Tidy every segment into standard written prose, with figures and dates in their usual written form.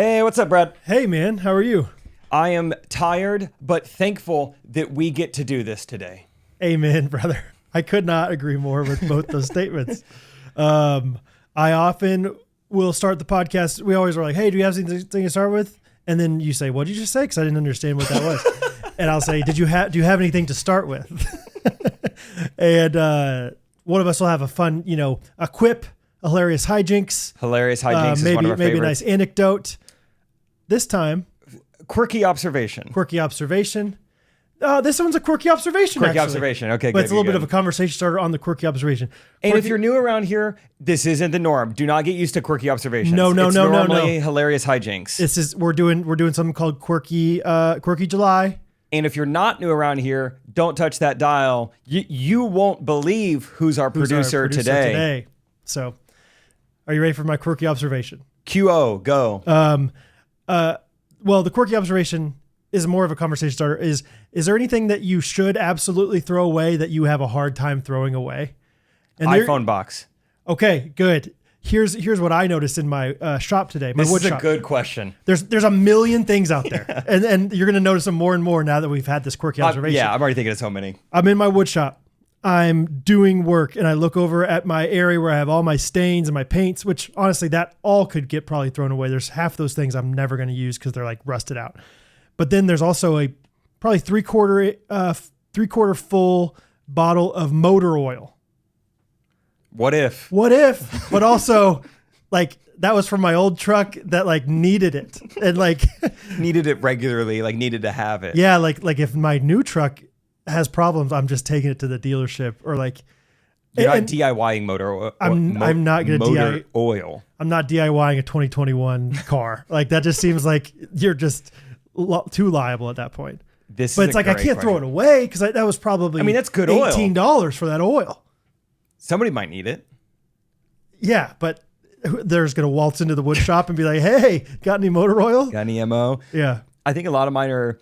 Hey, what's up, Brad? Hey, man. How are you? I am tired, but thankful that we get to do this today. Amen, brother. I could not agree more with both those statements. I often will start the podcast. We always were like, hey, do you have something to start with? And then you say, what did you just say? Because I didn't understand what that was. And I'll say, do you have anything to start with? And one of us will have a fun, a quip, a hilarious hijinks. Hilarious hijinks is one of our favorites. Maybe a nice anecdote. This time, quirky observation. This one's a quirky observation. Quirky observation. Okay, but it's a little bit of a conversation starter on the quirky observation. And if you're new around here, this isn't the norm. Do not get used to quirky observations. No. It's normally hilarious hijinks. We're doing something called quirky July. And if you're not new around here, don't touch that dial. You won't believe who's our producer today. So, are you ready for my quirky observation? QO, go. Well, the quirky observation is more of a conversation starter. Is there anything that you should absolutely throw away that you have a hard time throwing away? And iPhone box. Okay, good. Here's what I noticed in my shop today. This is a good question. There's a million things out there, and you're going to notice them more and more now that we've had this quirky observation. Yeah, I'm already thinking of so many. I'm in my wood shop. I'm doing work, and I look over at my area where I have all my stains and my paints, which honestly, that all could get probably thrown away. There's half those things I'm never going to use because they're like rusted out. But then there's also a probably three-quarter full bottle of motor oil. What if? But also, like, that was from my old truck that like needed it and like needed it regularly, like needed to have it. Yeah, like if my new truck has problems, I'm just taking it to the dealership or like. You're not DIYing motor oil. I'm not going to motor oil. I'm not DIYing a 2021 car. Like that just seems like you're just too liable at that point. But it's like I can't throw it away because that was probably that's good oil. $18 for that oil. Somebody might need it. Yeah, but they're just going to waltz into the wood shop and be like, hey, got any motor oil? Got any MO? Yeah. I think a lot of mine are,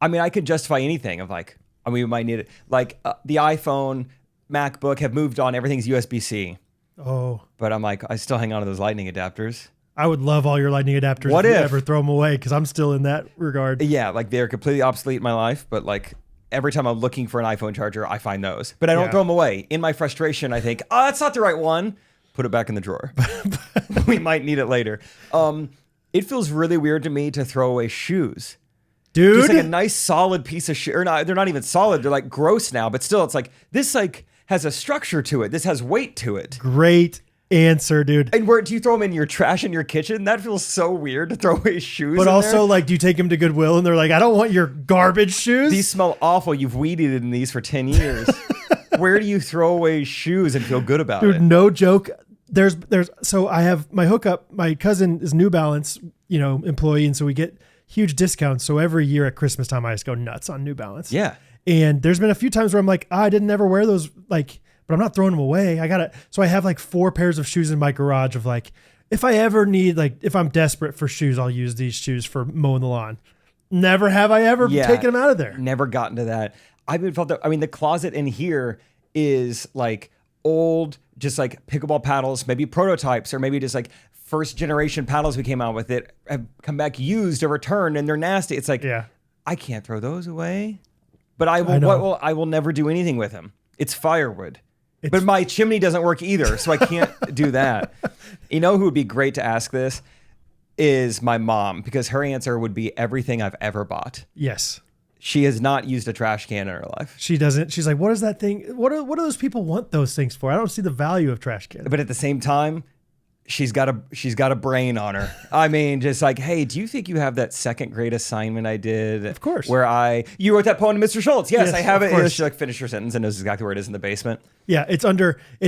I could justify anything of like, we might need it. Like the iPhone, MacBook have moved on. Everything's USB-C. Oh. But I'm like, I still hang on to those lightning adapters. I would love all your lightning adapters if you ever throw them away because I'm still in that regard. Yeah, like they're completely obsolete in my life, but like every time I'm looking for an iPhone charger, I find those. But I don't throw them away. In my frustration, I think, oh, that's not the right one. Put it back in the drawer. We might need it later. It feels really weird to me to throw away shoes. Dude. Just like a nice solid piece of shit. Or not, they're not even solid. They're like gross now, but still it's like, this like has a structure to it. This has weight to it. Great answer, dude. And where do you throw them in your trash in your kitchen? That feels so weird to throw away shoes. But also, like, do you take them to Goodwill and they're like, I don't want your garbage shoes? These smell awful. You've weed eaten in these for 10 years. Where do you throw away shoes and feel good about it? Dude, no joke. So I have my hookup. My cousin is New Balance, employee, and so we get huge discounts. So every year at Christmas time, I just go nuts on New Balance. Yeah. And there's been a few times where I'm like, I didn't ever wear those, like, but I'm not throwing them away. So I have like 4 pairs of shoes in my garage of like, if I ever need, like, if I'm desperate for shoes, I'll use these shoes for mowing the lawn. Never have I ever taken them out of there. Never gotten to that. The closet in here is like old, just like pickleball paddles, maybe prototypes, or maybe just like first generation paddles we came out with it have come back used or returned and they're nasty. It's like, I can't throw those away, but I will never do anything with them. It's firewood. But my chimney doesn't work either, so I can't do that. You know who would be great to ask this is my mom, because her answer would be everything I've ever bought. Yes. She has not used a trash can in her life. She doesn't. She's like, what is that thing? What do those people want those things for? I don't see the value of trash cans. But at the same time, she's got a brain on her. Just like, hey, do you think you have that second grade assignment I did? Of course. Where you wrote that poem to Mr. Schultz. Yes, I have it. Course. She like finished her sentence and knows exactly where it is in the basement. Yeah, it's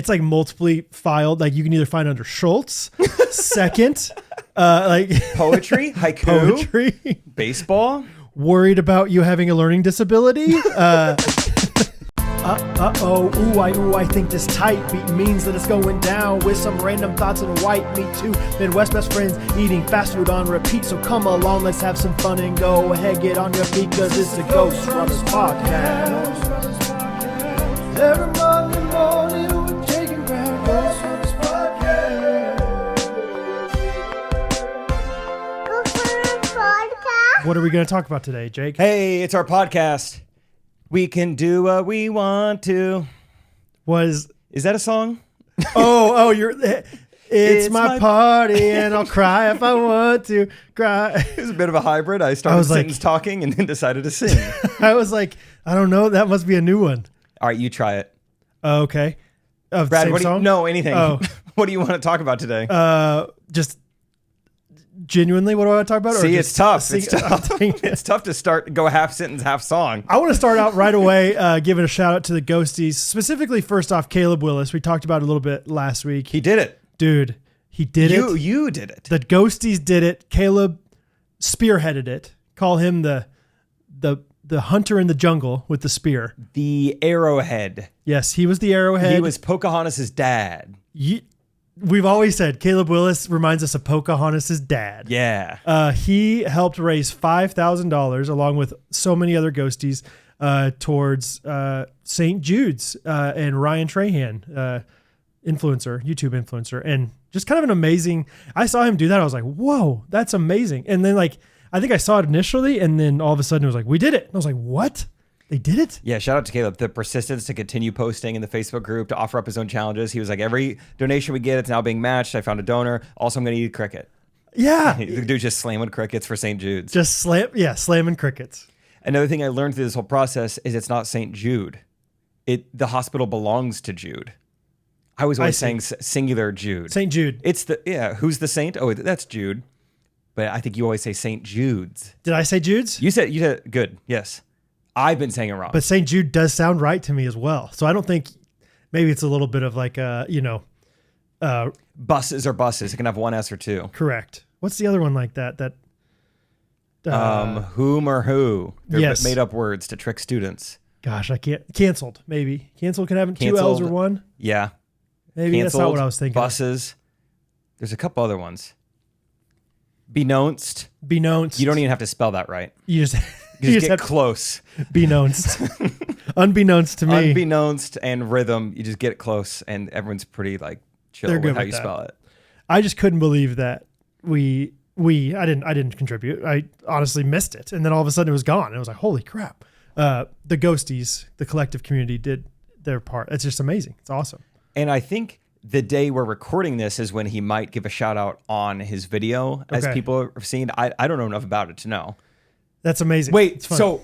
like multiply filed. Like you can either find under Schultz, second, like poetry, haiku, baseball. Worried about you having a learning disability? I think this type beat means that it's going down with some random thoughts and white meat too. Midwest best friends eating fast food on repeat. So come along, let's have some fun and go ahead, get on your feet, cause it's the Ghostrunners podcast. Every Monday morning we're taking back Ghostrunners podcast. What are we going to talk about today, Jake? Hey, it's our podcast. We can do what we want to. Is that a song? It's my party and I'll cry if I want to cry. It was a bit of a hybrid. I started sentence talking and then decided to sing. I was like, I don't know. That must be a new one. All right, you try it. Okay. Brad, same song? No, anything. Oh. What do you want to talk about today? Just genuinely, what do I want to talk about? See, it's tough. It's tough. It's tough to go half sentence, half song. I want to start out right away, giving a shout out to the Ghosties. Specifically, first off, Caleb Willis. We talked about it a little bit last week. He did it. Dude, he did it. You did it. The Ghosties did it. Caleb spearheaded it. Call him the hunter in the jungle with the spear. The arrowhead. Yes, he was the arrowhead. He was Pocahontas' dad. We've always said Caleb Willis reminds us of Pocahontas' dad. Yeah. He helped raise $5,000 along with so many other ghosties towards St. Jude's and Ryan Trahan, YouTube influencer. And just kind of an amazing, I saw him do that. I was like, whoa, that's amazing. And then I think I saw it initially and then all of a sudden it was like, we did it. And I was like, what? They did it? Yeah, shout out to Caleb. The persistence to continue posting in the Facebook group, to offer up his own challenges. He was like, every donation we get, it's now being matched. I found a donor. Also, I'm going to eat cricket. Yeah. The dude's just slamming crickets for St. Jude's. Slamming crickets. Another thing I learned through this whole process is it's not St. Jude. The hospital belongs to Jude. I was always saying singular Jude. St. Jude. Who's the saint? Oh, that's Jude. But I think you always say St. Jude's. Did I say Jude's? You said good. Yes. I've been saying it wrong. But St. Jude does sound right to me as well. So I don't think maybe it's a little bit of like buses are buses. It can have one S or two. Correct. What's the other one like that? Whom or who. They're yes. made up words to trick students. Gosh, I can't. Canceled, maybe. Canceled can have two Canceled. L's or one. Yeah. Maybe Canceled, that's not what I was thinking. Buses. There's a couple other ones. Beknownst. Beknownst. You don't even have to spell that right. You just get close. Beknownst. Unbeknownst to me. Unbeknownst and rhythm, you just get close and everyone's pretty chill with how you spell it. I just couldn't believe that I didn't contribute. I honestly missed it. And then all of a sudden it was gone. And I was like, holy crap. The Ghosties, the collective community, did their part. It's just amazing. It's awesome. And I think the day we're recording this is when he might give a shout out on his video, as people have seen. I don't know enough about it to know. That's amazing. Wait, so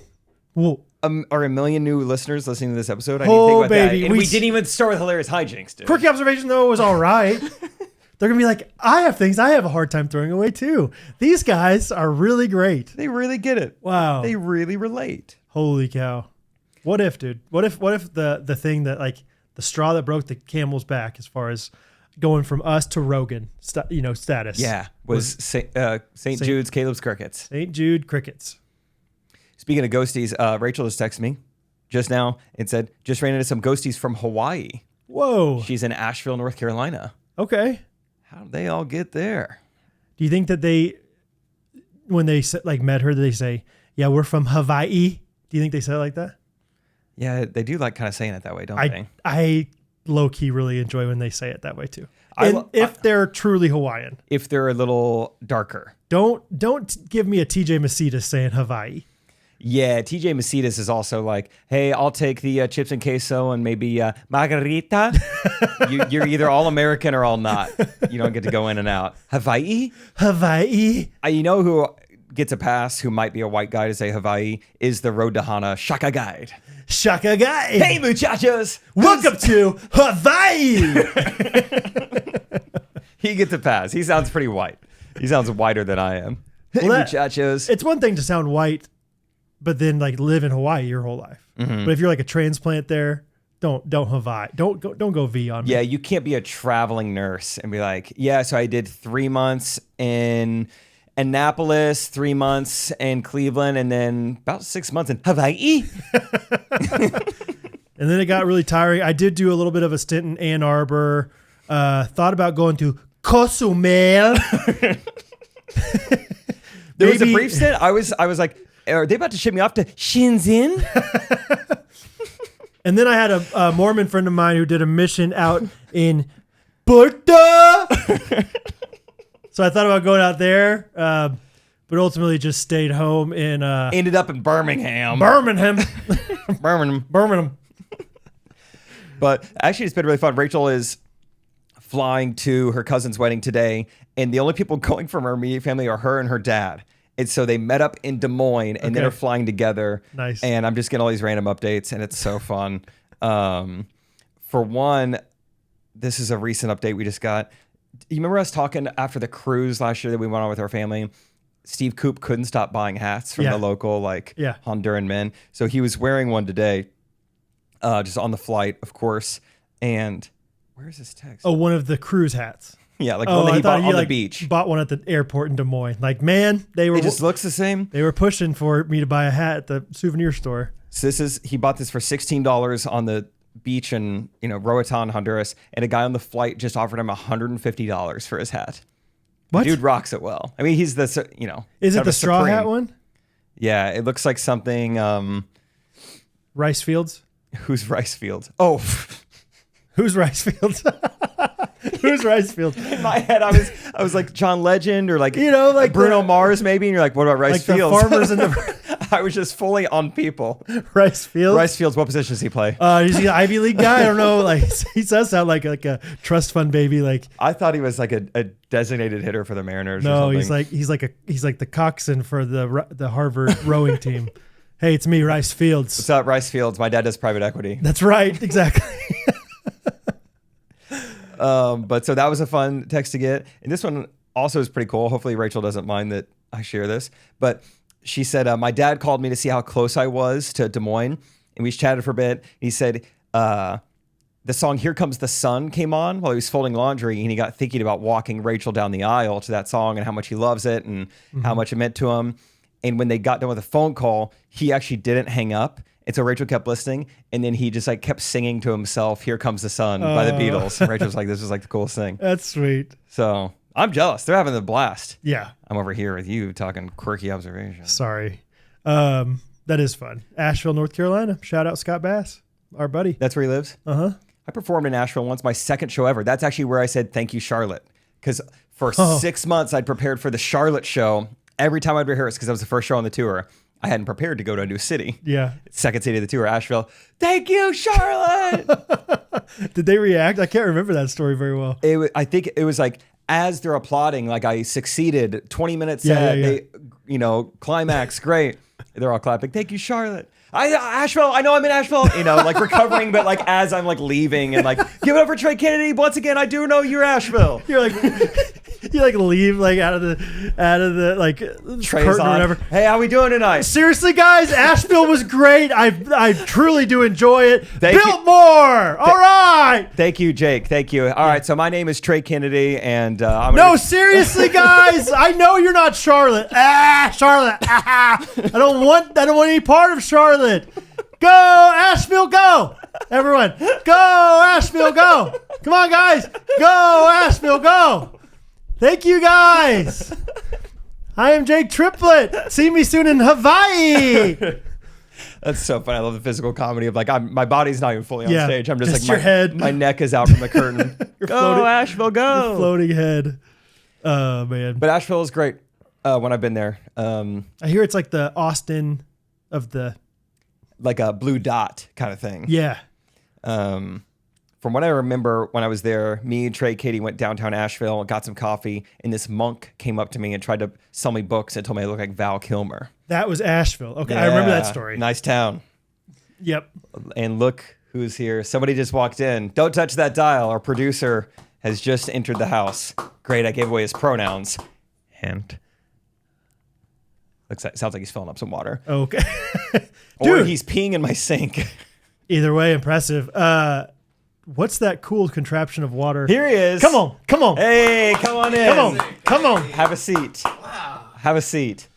are a million new listeners listening to this episode? I need to think about baby. that. And we didn't even start with hilarious hijinks, dude. Quirky observation, though, was all right. They're going to be like, I have things I have a hard time throwing away, too. These guys are really great. They really get it. Wow. They really relate. Holy cow. What if, dude? What if the thing that, the straw that broke the camel's back as far as going from us to Rogan, status. Yeah, was St. Jude's Caleb's Crickets. St. Jude Crickets. Speaking of ghosties, Rachel just texted me just now and said, just ran into some ghosties from Hawaii. Whoa. She's in Asheville, North Carolina. Okay. How did they all get there? Do you think that when they met her, they say, yeah, we're from Hawaii? Do you think they said it like that? Yeah, they do kind of saying it that way, don't they? I low-key really enjoy when they say it that way too. If they're truly Hawaiian. If they're a little darker. Don't give me a TJ Macedas saying Hawaii. Yeah, TJ Macedas is also like, hey, I'll take the chips and queso and maybe margarita. You're either all American or all not. You don't get to go in and out. Hawaii? You know who gets a pass, who might be a white guy to say Hawaii, is the Road to Hana Shaka Guide. Shaka Guide. Hey, muchachos. Welcome to Hawaii. He gets a pass. He sounds pretty white. He sounds whiter than I am. Hey, muchachos. It's one thing to sound white, but then live in Hawaii your whole life. Mm-hmm. But if you're a transplant there, don't Hawaii. Don't go V on me. Yeah, you can't be a traveling nurse and be like, yeah, so I did 3 months in Annapolis, 3 months in Cleveland, and then about 6 months in Hawaii. And then it got really tiring. I did do a little bit of a stint in Ann Arbor. Thought about going to Cozumel. There was a brief stint. I was like, are they about to ship me off to Shenzhen? And then I had a Mormon friend of mine who did a mission out in Puerto. So I thought about going out there. but ultimately just stayed home in Ended up in Birmingham. Birmingham. Birmingham. But actually, it's been really fun. Rachel is flying to her cousin's wedding today, and the only people going from her immediate family are her and her dad. And so they met up in Des Moines, and then are flying together. Nice. And I'm just getting all these random updates, and it's so fun. For one, this is a recent update we just got. You remember us talking after the cruise last year that we went on with our family? Steve Coop couldn't stop buying hats from the local Honduran men. So he was wearing one today, just on the flight, of course. And where's his text? Oh, one of the cruise hats. Yeah, like one that he bought on the beach. Bought one at the airport in Des Moines. Like, man, it just looks the same. They were pushing for me to buy a hat at the souvenir store. So he bought this for $16 on the beach in Roatan, Honduras, and a guy on the flight just offered him $150 for his hat. What? Dude rocks it well. I mean, he's the Is it the straw hat one? Yeah, it looks like something. Rice Fields. Who's Rice Fields? Oh, who's Rice Fields? Who's Rice Fields? In my head, I was like John Legend or like like Bruno Mars maybe, and you're like, what about Rice Fields? The farmers in the. I was just fully on people. Rice Fields. Rice Fields. What position does he play? He's an Ivy League guy. I don't know. Like he does sound like a trust fund baby. Like I thought he was like a designated hitter for the Mariners. No, or something. he's like the coxswain for the Harvard rowing team. Hey, it's me, Rice Fields. What's up, Rice Fields? My dad does private equity. That's right. Exactly. But so that was a fun text to get. And this one also is pretty cool. Hopefully Rachel doesn't mind that I share this. But she said, my dad called me to see how close I was to Des Moines. And we chatted for a bit. He said, the song Here Comes the Sun came on while he was folding laundry. And he got thinking about walking Rachel down the aisle to that song and how much he loves it and how much it meant to him. And when they got done with the phone call, he actually didn't hang up. And so Rachel kept listening, and then he just like kept singing to himself, "Here Comes the Sun" by the Beatles. And Rachel's like, this is like the coolest thing. That's sweet. So I'm jealous. They're having a blast. Yeah. I'm over here with you talking quirky observations. Sorry. That is fun. Asheville, North Carolina. Shout out Scott Bass, our buddy. That's where he lives? Uh-huh. I performed in Asheville once, my second show ever. That's actually where I said, thank you, Charlotte. Because for 6 months, I'd prepared for the Charlotte show. Every time I'd rehearse, because that was the first show on the tour, I hadn't prepared to go to a new city. Yeah. Second city of the tour, Asheville. Thank you, Charlotte. Did they react? I can't remember that story very well. I think it was like, as they're applauding, like I succeeded, 20 minutes set, they, climax, great. They're all clapping. Thank you, Charlotte. Asheville, I know I'm in Asheville, like recovering, but like as I'm like leaving and like, give it up for Trey Kennedy. Once again, I do know you're Asheville. You're like, you like leave like out of the like Trey's on. Or whatever. Hey, how we doing tonight? Seriously, guys, Asheville was great. I truly do enjoy it. Thank Built more. All right. Thank you, Jake. Thank you. All right. So my name is Trey Kennedy, and seriously, guys. I know you're not Charlotte. Charlotte. I don't want any part of Charlotte. Go Asheville, go! Everyone, go Asheville, go! Come on, guys, go Asheville, go! Thank you, guys. I am Jake Triplett. See me soon in Hawaii. That's so funny. I love the physical comedy of like my body's not even fully on stage. I'm just like your head. My neck is out from the curtain. Go Asheville, go! Your floating head. Oh man! But Asheville is great. When I've been there, I hear it's like the Austin of the. Like a blue dot kind of thing. Yeah. From what I remember when I was there, me, Trey, Katie went downtown Asheville, got some coffee, and this monk came up to me and tried to sell me books and told me I looked like Val Kilmer. That was Asheville. Okay, yeah, I remember that story. Nice town. Yep. And look who's here. Somebody just walked in. Don't touch that dial. Our producer has just entered the house. Great, I gave away his pronouns. And sounds like he's filling up some water. Okay. Or he's peeing in my sink. Either way, impressive. What's that cool contraption of water? Here he is. Come on. Hey, come on in. Come on. Have a seat. Wow. Have a seat.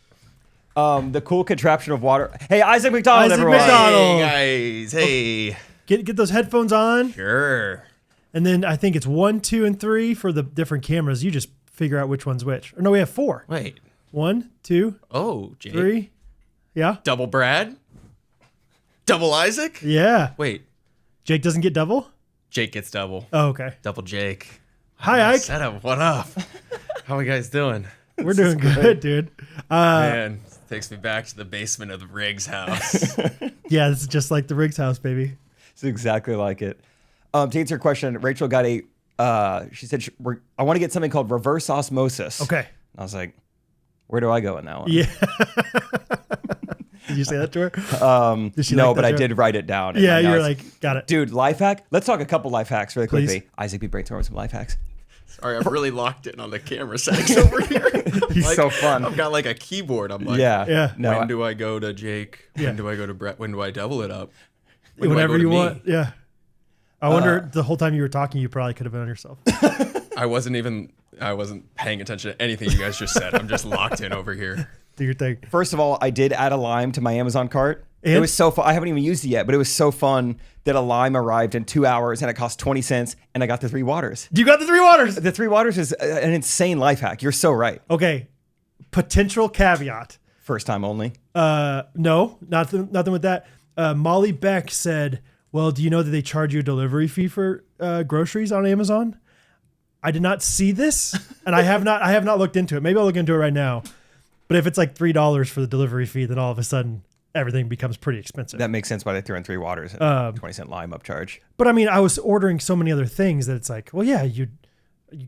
The cool contraption of water. Hey, Isaac McDonald, everyone. McDonald. Hey, guys. Hey. Get those headphones on. Sure. And then I think it's 1, 2, and 3 for the different cameras. You just figure out which one's which. Or no, we have 4. Wait. 1, 2. Oh, Jake. 3. Yeah. Double Brad. Double Isaac? Yeah. Wait. Jake doesn't get double? Jake gets double. Oh, okay. Double Jake. Hi, Ike. Setup. What up? How are you guys doing? We're doing good, dude. Man, takes me back to the basement of the Riggs house. Yeah, this is just like the Riggs house, baby. It's exactly like it. To answer your question, Rachel got she said, I want to get something called reverse osmosis. Okay. I was like, where do I go in that one? Yeah. Did you say that to her? Did she No, like that but I to her? did write it down. Yeah, And you're now like, got it. dude, life hack. Let's talk a couple life hacks really Please. quickly. Isaac, be brainstorming some life hacks. Sorry, I've really locked in on the camera settings over here. He's so fun. I've got like a keyboard. I'm like, Yeah. No, when do I go to Jake? Yeah. When do I go to Brett? When do I double it up? When do I Whenever go to you me? want. Yeah. I wonder the whole time you were talking, you probably could have been on yourself. I wasn't paying attention to anything you guys just said. I'm just locked in over here. Do your thing. First of all, I did add a lime to my Amazon cart. And? It was so fun. I haven't even used it yet, but it was so fun that a lime arrived in 2 hours and it cost 20 cents and I got the 3 waters. You got the 3 waters. The 3 waters is an insane life hack. You're so right. Okay. Potential caveat. First time only. No, nothing with that. Molly Beck said, well, do you know that they charge you a delivery fee for groceries on Amazon? I did not see this, and I have not looked into it. Maybe I'll look into it right now. But if it's like $3 for the delivery fee, then all of a sudden everything becomes pretty expensive. That makes sense why they threw in 3 waters and 20-cent lime upcharge. But I mean, I was ordering so many other things that it's like, well, yeah, you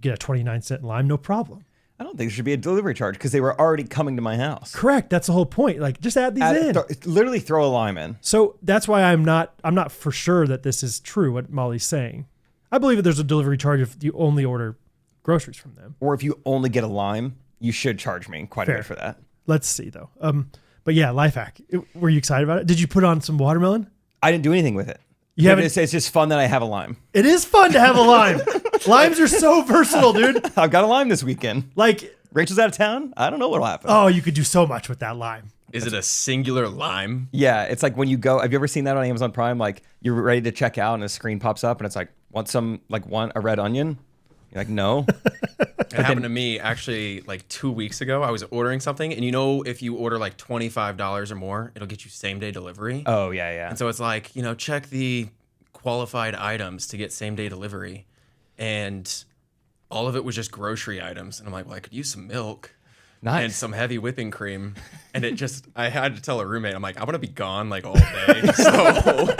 get a 29-cent lime, no problem. I don't think there should be a delivery charge because they were already coming to my house. Correct. That's the whole point. Like, just add these in. Literally throw a lime in. So that's why I'm not for sure that this is true, what Molly's saying. I believe that there's a delivery charge if you only order groceries from them. Or if you only get a lime, you should charge me quite a bit for that. Let's see, though. But yeah, life hack. Were you excited about it? Did you put on some watermelon? I didn't do anything with it. You haven't. It's just fun that I have a lime. It is fun to have a lime. Limes are so versatile, dude. I've got a lime this weekend. Like, Rachel's out of town. I don't know what'll happen. oh, you could do so much with that lime. Is it a singular lime? Yeah, it's like when you go. Have you ever seen that on Amazon Prime? Like you're ready to check out, and a screen pops up, and it's like, want a red onion? You're like, no. It happened to me actually like 2 weeks ago. I was ordering something, and if you order like $25 or more, it'll get you same day delivery. Oh yeah. And so it's like, check the qualified items to get same day delivery. And all of it was just grocery items. And I'm like, well, I could use some milk. Nice. And some heavy whipping cream. And I had to tell a roommate, I'm like, I'm going to be gone like all day. So,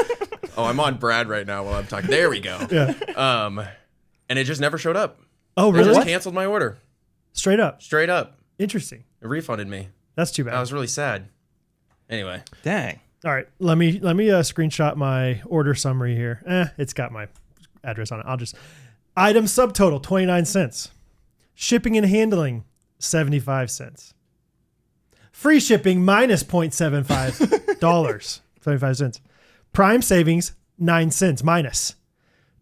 I'm on Brad right now while I'm talking. There we go. Yeah. And it just never showed up. Oh, They really? just canceled my order. Straight up. Straight up. Interesting. It refunded me. That's too bad. I was really sad. Anyway. Dang. All right, let me screenshot my order summary here. It's got my address on it. I'll just item subtotal 29 cents. Shipping and handling 75 cents. Free shipping minus $0.75 75 cents. Prime savings 9 cents minus.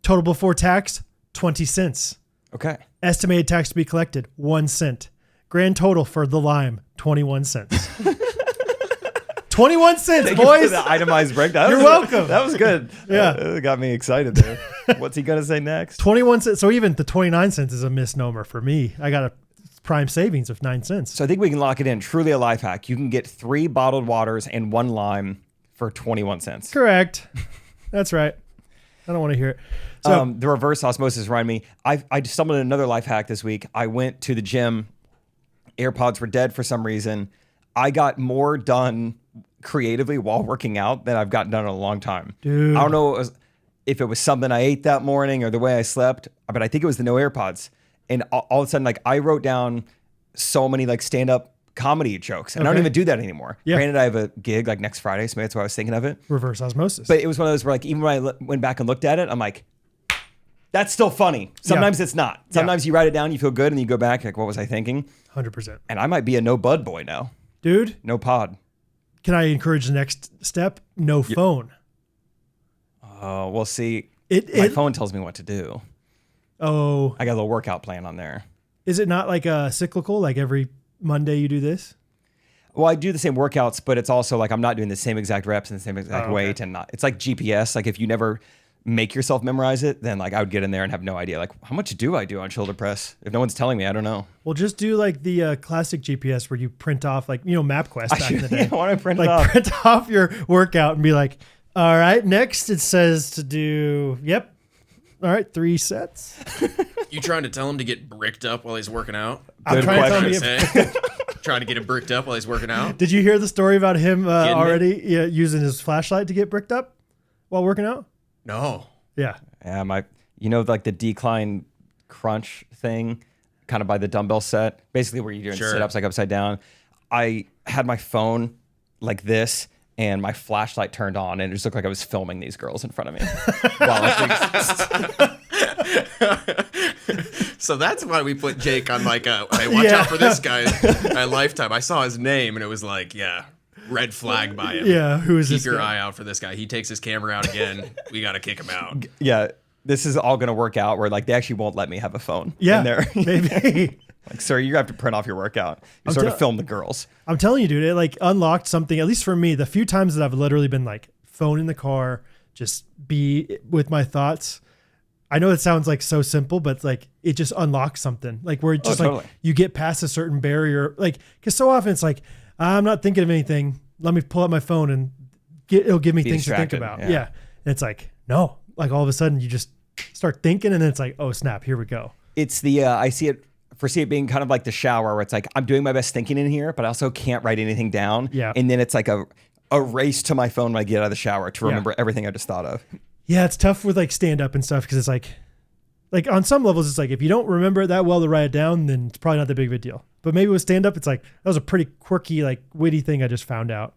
Total before tax 20 cents. Okay. Estimated tax to be collected 1 cent. Grand total for the lime 21 cents. 21 cents, Thank you for boys. the itemized breakdown. You're welcome. That was good. Yeah. It got me excited there. What's he gonna say next? 21 cents. So even the 29 cents is a misnomer for me. I got a prime savings of 9 cents. So I think we can lock it in. Truly a life hack. You can get 3 bottled waters and 1 lime for 21 cents. Correct. That's right. I don't want to hear it. So The reverse osmosis reminded me. I stumbled on another life hack this week. I went to the gym. AirPods were dead for some reason. I got more done creatively while working out than I've gotten done in a long time. Dude. I don't know if it was something I ate that morning or the way I slept, but I think it was the no AirPods. And all of a sudden, like I wrote down so many like stand-up comedy jokes, and I don't even do that anymore. Yeah. Granted, I have a gig like next Friday, so maybe that's why I was thinking of it. reverse osmosis. But it was one of those where like even when I went back and looked at it, I'm like, that's still funny. Sometimes it's not. Sometimes you write it down, you feel good, and then you go back like, what was I thinking? 100%. And I might be a no bud boy now. Dude, No pod. can I encourage the next step? No phone. Oh, we'll see. My phone tells me what to do. Oh, I got a little workout plan on there. is it not like a cyclical? Like every Monday you do this? Well, I do the same workouts, but it's also like I'm not doing the same exact reps and the same exact weight, and it's like GPS. Like if you never make yourself memorize it, then like I would get in there and have no idea. Like how much do I do on shoulder press? If no one's telling me, I don't know. Well, just do like the classic GPS where you print off like, MapQuest back in the day. Why don't I print it Like off? print off your workout and be like, all right, next it says to do, all right, 3 sets. You trying to tell him to get bricked up while he's working out? I'm Good trying to tell question. him to get, trying to get him bricked up while he's working out. Did you hear the story about him Kidding me? using his flashlight to get bricked up while working out? No. Yeah. Yeah, like the decline crunch thing, kind of by the dumbbell set, basically where you're doing Sure. sit-ups like upside down. I had my phone like this, and my flashlight turned on, and it just looked like I was filming these girls in front of me. while I was So that's why we put Jake on like hey, watch out for this guy at Lifetime. I saw his name and it was like, yeah, red flag by him. Yeah, who is Keep this your guy? eye out for this guy. He takes his camera out again. We got to kick him out. yeah, this is all going to work out where like they actually won't let me have a phone Yeah, in there. maybe. Like, sir, you have to print off your workout. You sort of film the girls. I'm telling you, dude, it like unlocked something, at least for me, the few times that I've literally been like phone in the car, just be with my thoughts. I know it sounds like so simple, but it's like it just unlocks something like where it's just totally. like you get past a certain barrier. Like, cause so often it's like, I'm not thinking of anything. Let me pull out my phone and it'll give me things distracted, to think about. yeah. Yeah. And it's like, no, like all of a sudden you just start thinking and then it's like, oh snap, here we go. It's the, I foresee it being kind of like the shower where it's like, I'm doing my best thinking in here, but I also can't write anything down. Yeah. And then it's like a race to my phone when I get out of the shower to remember everything I just thought of. Yeah, it's tough with like stand up and stuff because it's like on some levels, it's like if you don't remember it that well to write it down, then it's probably not that big of a deal. But maybe with stand up, it's like that was a pretty quirky, like witty thing I just found out,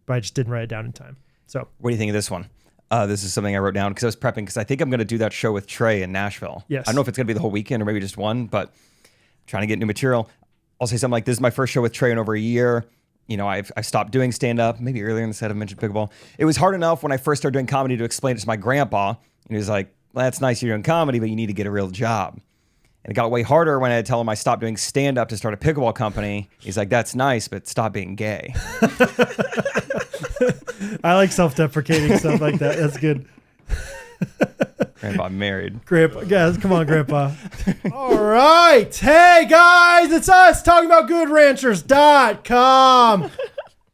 but I just didn't write it down in time. So What do you think of this one? This is something I wrote down because I was prepping because I think I'm going to do that show with Trey in Nashville. Yes. I don't know if it's going to be the whole weekend or maybe just one, but I'm trying to get new material. I'll say something like, this is my first show with Trey in over a year. You know, I've stopped doing stand-up. Maybe earlier in the set I mentioned pickleball. It was hard enough when I first started doing comedy to explain it to my grandpa. And he was like, well, that's nice you're doing comedy, but you need to get a real job. And it got way harder when I had to tell him I stopped doing stand-up to start a pickleball company. He's like, that's nice, but stop being gay. I like self-deprecating stuff like that. That's good. Grandpa married. Grandpa, guys, come on, Grandpa. All right. Hey, guys, it's us talking about GoodRanchers.com.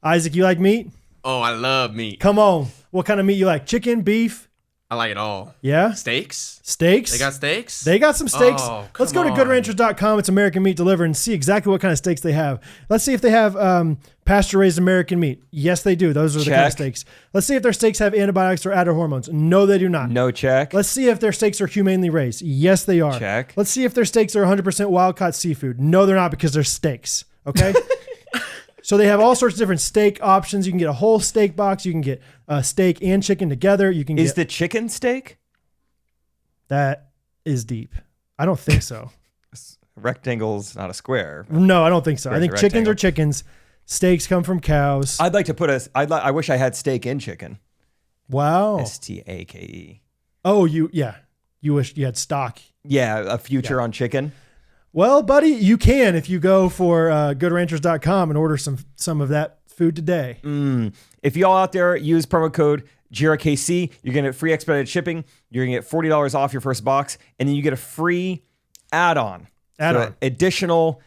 Isaac, you like meat? Oh, I love meat. Come on. What kind of meat you like? Chicken, beef? I like it all. Yeah? Steaks? Steaks? They got steaks? They got some steaks. Oh, Let's go to come on. GoodRanchers.com. It's American meat delivered and see exactly what kind of steaks they have. Let's see if they have pasture-raised American meat. Yes, they do. Those are the kind of Check. steaks. Let's see if their steaks have antibiotics or added hormones. No, they do not. No check. Let's see if their steaks are humanely raised. Yes, they are. Check. Let's see if their steaks are 100% wild-caught seafood. No, they're not because they're steaks. Okay? So they have all sorts of different steak options. You can get a whole steak box. You can get steak and chicken together. You can Is get... the chicken steak? That is deep. I don't think so. Rectangle's not a square. No, I don't think so. I There's think a chickens rectangle. are chickens. Steaks come from cows. I'd like to put I wish I had steak in chicken. Wow. STAKE. Oh, you wish you had stock. Yeah, a future on chicken. Well, buddy, you can if you go for GoodRanchers.com and order some of that food today. If y'all out there use promo code GRKC, you're going to get free expedited shipping. You're going to get $40 off your first box, and then you get a free add-on. So additional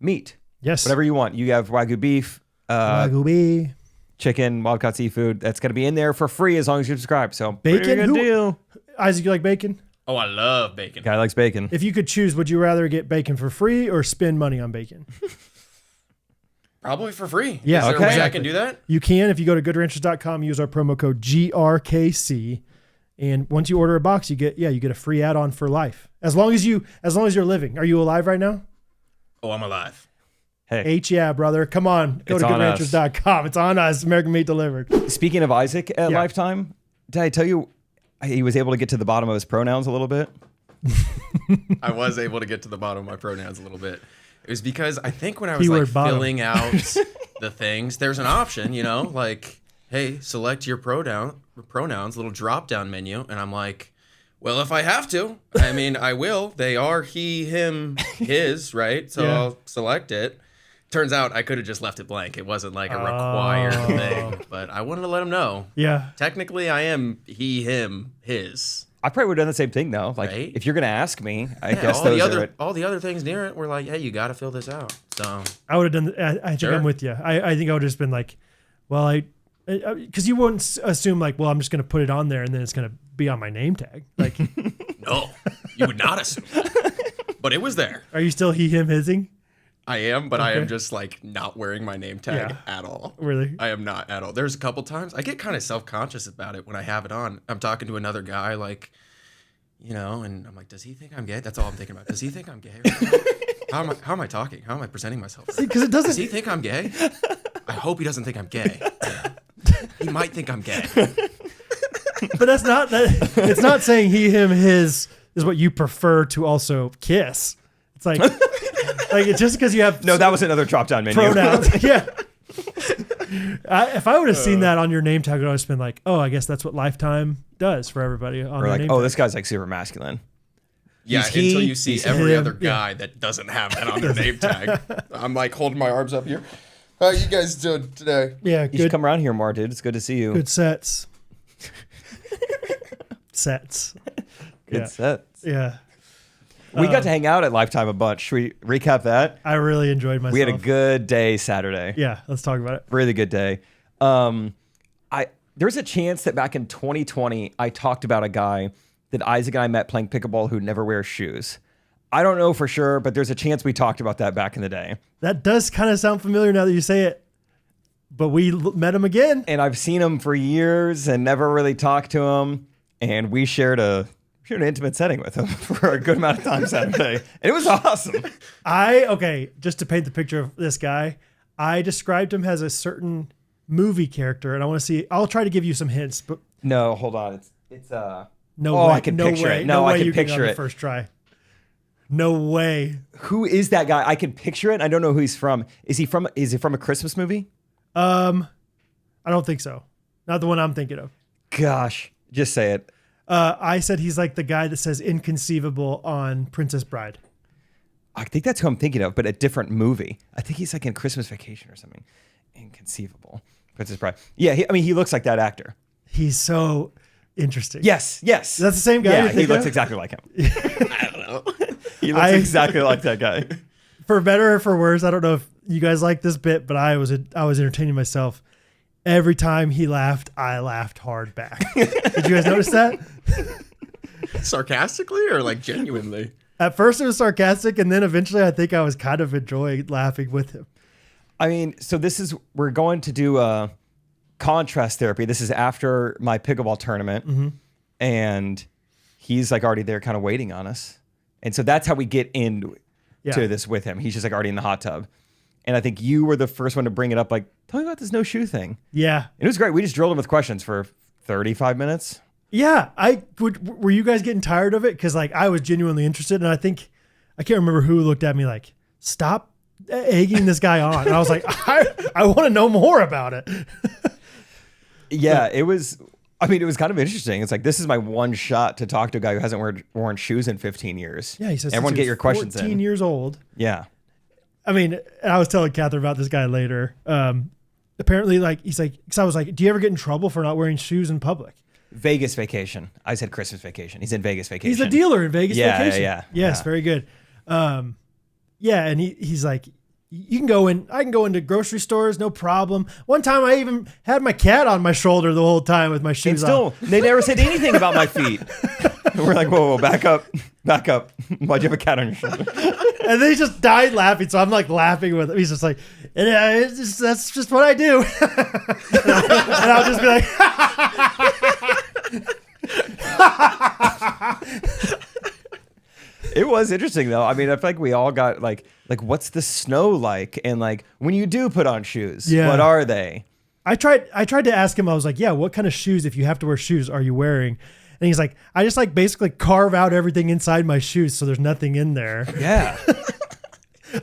meat. Yes. Whatever you want. You have Wagyu beef, Wagyu beef. chicken, wild-caught seafood. That's going to be in there for free as long as you subscribe. So Bacon? pretty good deal. Isaac, you like bacon? Oh, I love bacon. Guy likes bacon. If you could choose, would you rather get bacon for free or spend money on bacon? Probably for free. Yeah, Is there okay. a way I Exactly. can do that? You can if you go to GoodRanchers.com, use our promo code GRKC, and once you order a box, you get a free add-on for life. As long as you're living. Are you alive right now? Oh, I'm alive. Hey, Yeah, brother. Come on. Go It's to on us. GoodRanchers.com. It's on us. American Meat Delivered. speaking of Isaac at Yeah. Lifetime, did I tell you he was able to get to the bottom of his pronouns a little bit? I was able to get to the bottom of my pronouns a little bit. It was because I think when I was Keyword like bottom. filling out the things, there's an option, like, hey, select your pronouns, little drop down menu. And I'm like, well, if I have to, I mean, I will. They are he, him, his, right? So Yeah. I'll select it. Turns out I could have just left it blank. It wasn't like a required thing, but I wanted to let him know. Yeah. Technically, I am he, him, his. I probably would have done the same thing though. Like Right? if you're gonna ask me, I Yeah, guess all those the are other it. all the other things near it were like, hey, you got to fill this out. So I would have done. I think Sure. I'm with you. I think I would have just been like, well, because you wouldn't assume like, well, I'm just going to put it on there and then it's going to be on my name tag. Like, no, you would not assume. But it was there. are you still he, him, hising? I am, but I am Okay. just like not wearing my name tag Yeah. at all. Really? I am not at all. There's a couple times I get kind of self-conscious about it when I have it on. I'm talking to another guy, like, you know, and I'm like, does he think I'm gay? That's all I'm thinking about. Does he think I'm gay? How am I talking? How am I presenting myself? Because it Does doesn't. he think I'm gay? I hope he doesn't think I'm gay. He might think I'm gay. But that's not that. It's not saying he, him, his is what you prefer to also kiss. It's like it's just because you have No, that was another drop down menu. pronouns. Yeah. If I would have seen that on your name tag, I would have been like, oh, I guess that's what Lifetime does for everybody on Or their like, name oh, tag. this guy's like super masculine. Yeah, He's he, until you see he's every him, other guy that doesn't have that on their name tag. I'm like holding my arms up here. How you guys doing today? Yeah, You should good, come around here more, dude. It's good to see you. good sets. Sets. Good sets. Yeah. We got to hang out at Lifetime a bunch. Should we recap that? I really enjoyed myself. We had a good day Saturday. Yeah, let's talk about it. Really good day. There's a chance that back in 2020, I talked about a guy that Isaac and I met playing pickleball who never wears shoes. I don't know for sure, but there's a chance we talked about that back in the day. That does kind of sound familiar now that you say it. But we met him again. And I've seen him for years and never really talked to him. And we shared an intimate setting with him for a good amount of time Saturday. And it was awesome. Just to paint the picture of this guy, I described him as a certain movie character, and I want to see. I'll try to give you some hints, but No, hold on. It's no Oh, way. I can no picture way. it. No, I can you get it picture on it. the first try. No way. Who is that guy? I can picture it. I don't know who he's from. Is he from a Christmas movie? I don't think so. Not the one I'm thinking of. Gosh, just say it. I said he's like the guy that says "inconceivable" on Princess Bride. I think that's who I'm thinking of, but a different movie. I think he's like in Christmas Vacation or something. Inconceivable. Princess Bride. Yeah, he looks like that actor. He's so interesting. Yes. That's the same guy. Yeah, you he think looks of? exactly like him. I don't know. He looks exactly like that guy. For better or for worse, I don't know if you guys like this bit, but I was entertaining myself. Every time he laughed, I laughed hard back. Did you guys notice that? Sarcastically or like genuinely? At first it was sarcastic, and then eventually I think I was kind of enjoying laughing with him. I mean, so we're going to do contrast therapy. This is after my pickleball tournament, and he's like already there kind of waiting on us. And so that's how we get into this with him. He's just like already in the hot tub. And I think you were the first one to bring it up, like, tell me about this no shoe thing. Yeah. It was great. We just drilled him with questions for 35 minutes. Yeah. Were you guys getting tired of it? Because like I was genuinely interested, and I can't remember who looked at me like, stop egging this guy on. And I was like, I want to know more about it. Yeah, it was kind of interesting. It's like, this is my one shot to talk to a guy who hasn't worn shoes in 15 years. Yeah, he says, everyone since get he your was questions 14 in. years old. Yeah. I mean, I was telling Catherine about this guy later. Apparently, like, he's like, because I was like, do you ever get in trouble for not wearing shoes in public? Vegas Vacation. I said Christmas Vacation. He's in Vegas Vacation. He's a dealer in Vegas Vacation. Yeah. Yes, Yeah. very good. Yeah, and he's like, I can go into grocery stores, no problem. One time I even had my cat on my shoulder the whole time with my And shoes still, on. they never said anything about my feet. We're like, whoa, back up. Why'd you have a cat on your shoulder? And then he just died laughing, so I'm like laughing with him. He's just like, that's just what I do. And I'll just be like, It was interesting though. I mean, I feel like we all got like what's the snow like? And like when you do put on shoes, Yeah. what are they? I tried to ask him, I was like, yeah, what kind of shoes, if you have to wear shoes, are you wearing? And he's like, I just like basically carve out everything inside my shoes so there's nothing in there. Yeah.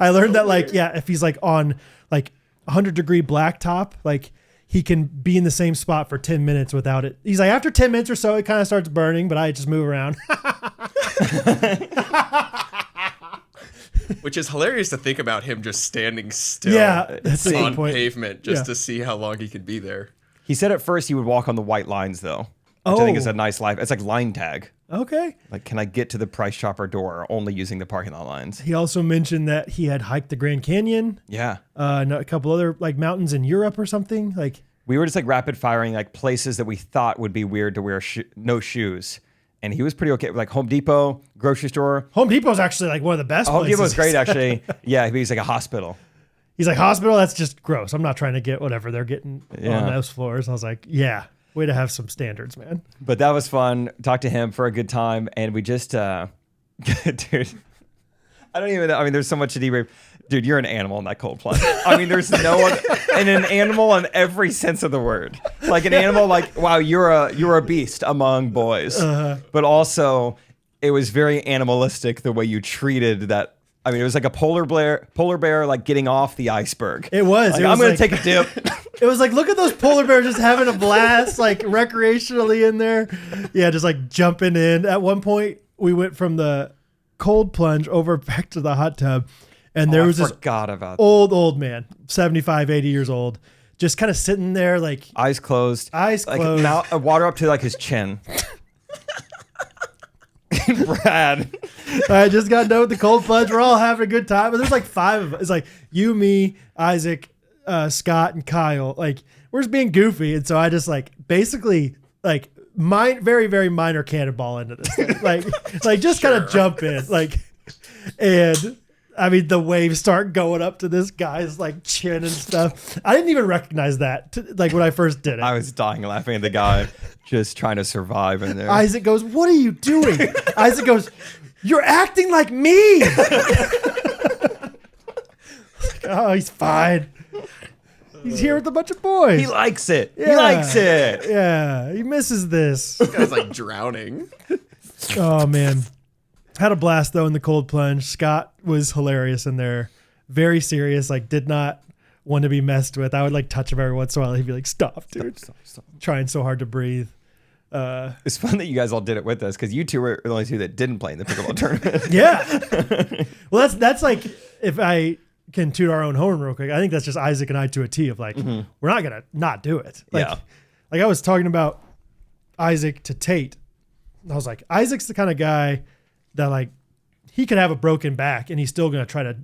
I learned that like, yeah, if he's like on like 100-degree blacktop, like he can be in the same spot for 10 minutes without it. He's like, after 10 minutes or so, it kind of starts burning, but I just move around. Which is hilarious to think about him just standing still Yeah, that's a good on point. pavement just Yeah. to see how long he could be there. He said at first he would walk on the white lines though. Which I think is a nice life. It's like line tag. Okay. Like, can I get to the Price Chopper door only using the parking lot lines? He also mentioned that he had hiked the Grand Canyon, Yeah. and a couple other like mountains in Europe or something. Like, We were just like rapid firing like places that we thought would be weird to wear no shoes. and he was pretty okay. Like Home Depot, grocery store. Home Depot's actually like one of the best Home places. Depot's great, actually. Yeah, he's like a hospital. He's like, hospital, that's just gross. I'm not trying to get whatever they're getting Yeah. on those floors. I was like, yeah, way to have some standards, man. But that was fun. Talked to him for a good time, and we just, dude, I don't even know. I mean, there's so much to debrief. Dude, you're an animal in that cold plunge. I mean, there's no one, and an animal in every sense of the word. Like an animal, like, wow, you're a beast among boys. But also, it was very animalistic the way you treated that. I mean, it was like a polar bear like getting off the iceberg. It was. Like, It was I'm gonna like- take a dip. It was like, look at those polar bears just having a blast, like recreationally in there. Yeah, just like jumping in. At one point, we went from the cold plunge over back to the hot tub, and there was I this forgot about that. old man, 75, 80 years old, just kind of sitting there, like Eyes closed. eyes Like closed. now, water up to like his chin. Brad. I just got done with the cold plunge. We're all having a good time. But there's like 5 of us. It's like you, me, Isaac, Scott, and Kyle. Like we're just being goofy. And so I just like basically like very, very minor cannonball into this thing. Like just kind of jump in. Like, and I mean, the waves start going up to this guy's like chin and stuff. I didn't even recognize that like when I first did it. I was dying laughing at the guy just trying to survive in there. Isaac goes, "What are you doing?" Isaac goes, "You're acting like me." Oh, he's fine. He's here with a bunch of boys. He likes it. He Yeah. likes it. Yeah, he misses this. This guy's like drowning. Oh man, had a blast though in the cold plunge. Scott was hilarious in there, very serious. Like did not want to be messed with. I would like touch him every once in a while. He'd be like, "Stop, dude." Stop. Trying so hard to breathe. It's fun that you guys all did it with us because you two were the only two that didn't play in the pickleball tournament. Yeah. Well, that's like if I can toot our own horn real quick. I think that's just Isaac and I to a T of like we're not gonna not do it. Like, Yeah. like I was talking about Isaac to Tate. I was like, Isaac's the kind of guy that like he could have a broken back and he's still gonna try to